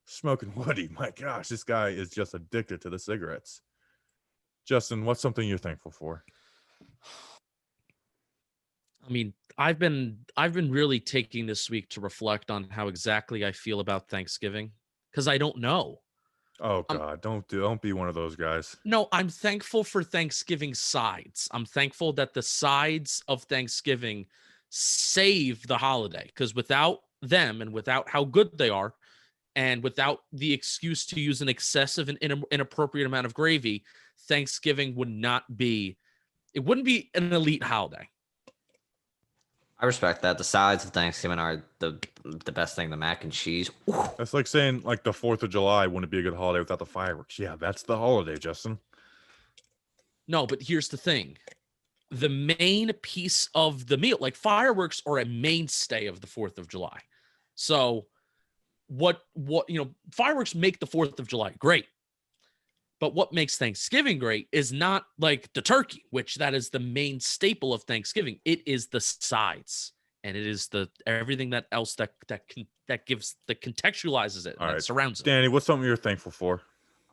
Speaker 1: Smoking Woody, my gosh, this guy is just addicted to the cigarettes. Justin, what's something you're thankful for?
Speaker 2: I mean, I've been really taking this week to reflect on how exactly I feel about Thanksgiving because I don't know.
Speaker 1: Oh God, don't be one of those guys.
Speaker 2: No, I'm thankful for Thanksgiving sides. I'm thankful that the sides of Thanksgiving save the holiday because without them and without how good they are and without the excuse to use an excessive and inappropriate amount of gravy, Thanksgiving wouldn't be an elite holiday.
Speaker 3: I respect that. The sides of Thanksgiving are the best thing. The mac and cheese. Ooh.
Speaker 1: That's like saying like the 4th of July wouldn't be a good holiday without the fireworks. Yeah, that's the holiday, Justin.
Speaker 2: No, but here's the thing. The main piece of the meal, like fireworks are a mainstay of the 4th of July. So fireworks make the 4th of July great. But what makes Thanksgiving great is not like the turkey, which that is the main staple of Thanksgiving. It is the sides, and it is the everything that else that contextualizes it and that surrounds it.
Speaker 1: Danny, what's something you're thankful for?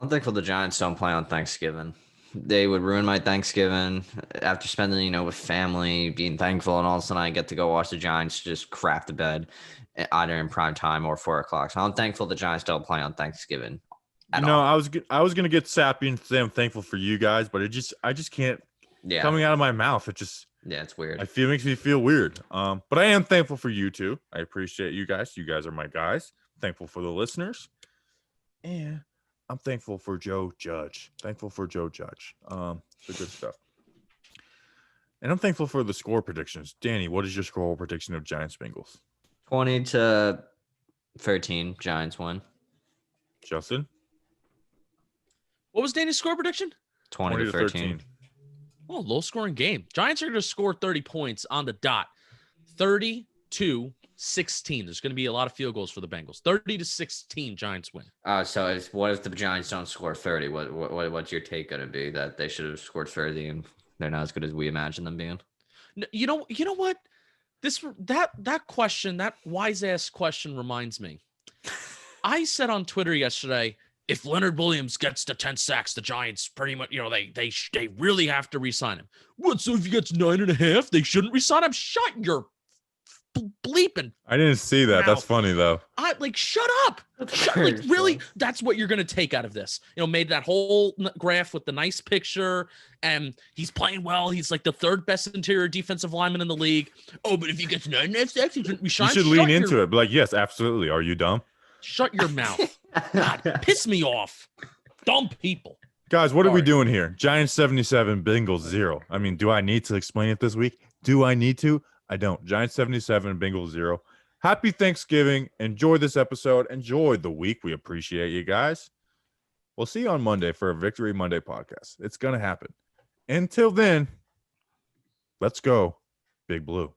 Speaker 3: I'm thankful the Giants don't play on Thanksgiving. They would ruin my Thanksgiving after spending, with family, being thankful, and all of a sudden I get to go watch the Giants just crap the bed either in prime time or 4 o'clock. So I'm thankful the Giants don't play on Thanksgiving.
Speaker 1: No, I was gonna get sappy and say I'm thankful for you guys, but I just can't.
Speaker 3: Yeah,
Speaker 1: coming out of my mouth, it's weird. Makes me feel weird. But I am thankful for you two. I appreciate you guys. You guys are my guys. Thankful for the listeners, and I'm thankful for Joe Judge. The good stuff. And I'm thankful for the score predictions. Danny, what is your score prediction of Giants Bengals?
Speaker 3: 20-13, Giants win.
Speaker 1: Justin?
Speaker 2: What was Danny's score prediction?
Speaker 3: 20-13.
Speaker 2: Oh, low scoring game. Giants are going to score 30 points on the dot. 30-16. There's going to be a lot of field goals for the Bengals. 30-16 Giants win.
Speaker 3: So what if the Giants don't score 30? What's your take going to be? That they should have scored 30 and they're not as good as we imagine them being?
Speaker 2: You know what? That question, that wise ass question reminds me. I said on Twitter yesterday, if Leonard Williams gets to 10 sacks, the Giants pretty much, they really have to re-sign him. What? So if he gets 9.5, they shouldn't re-sign him? Shut your bleeping.
Speaker 1: I didn't see that.
Speaker 2: mouth.
Speaker 1: That's funny though.
Speaker 2: Shut up. Really? That's what you're gonna take out of this. Made that whole graph with the nice picture, and he's playing well. He's like the 3rd best interior defensive lineman in the league. Oh, but if he gets 9.5 sacks, he shouldn't re-sign.
Speaker 1: You should lean into it. Be like, yes, absolutely. Are you dumb?
Speaker 2: Shut your mouth. God, piss me off. Dumb people.
Speaker 1: Guys, what are we doing here? Giants 77, Bengals 0. I mean, do I need to explain it this week? Do I need to? I don't. Giants 77, Bengals 0. Happy Thanksgiving. Enjoy this episode. Enjoy the week. We appreciate you guys. We'll see you on Monday for a Victory Monday podcast. It's going to happen. Until then, let's go, Big Blue.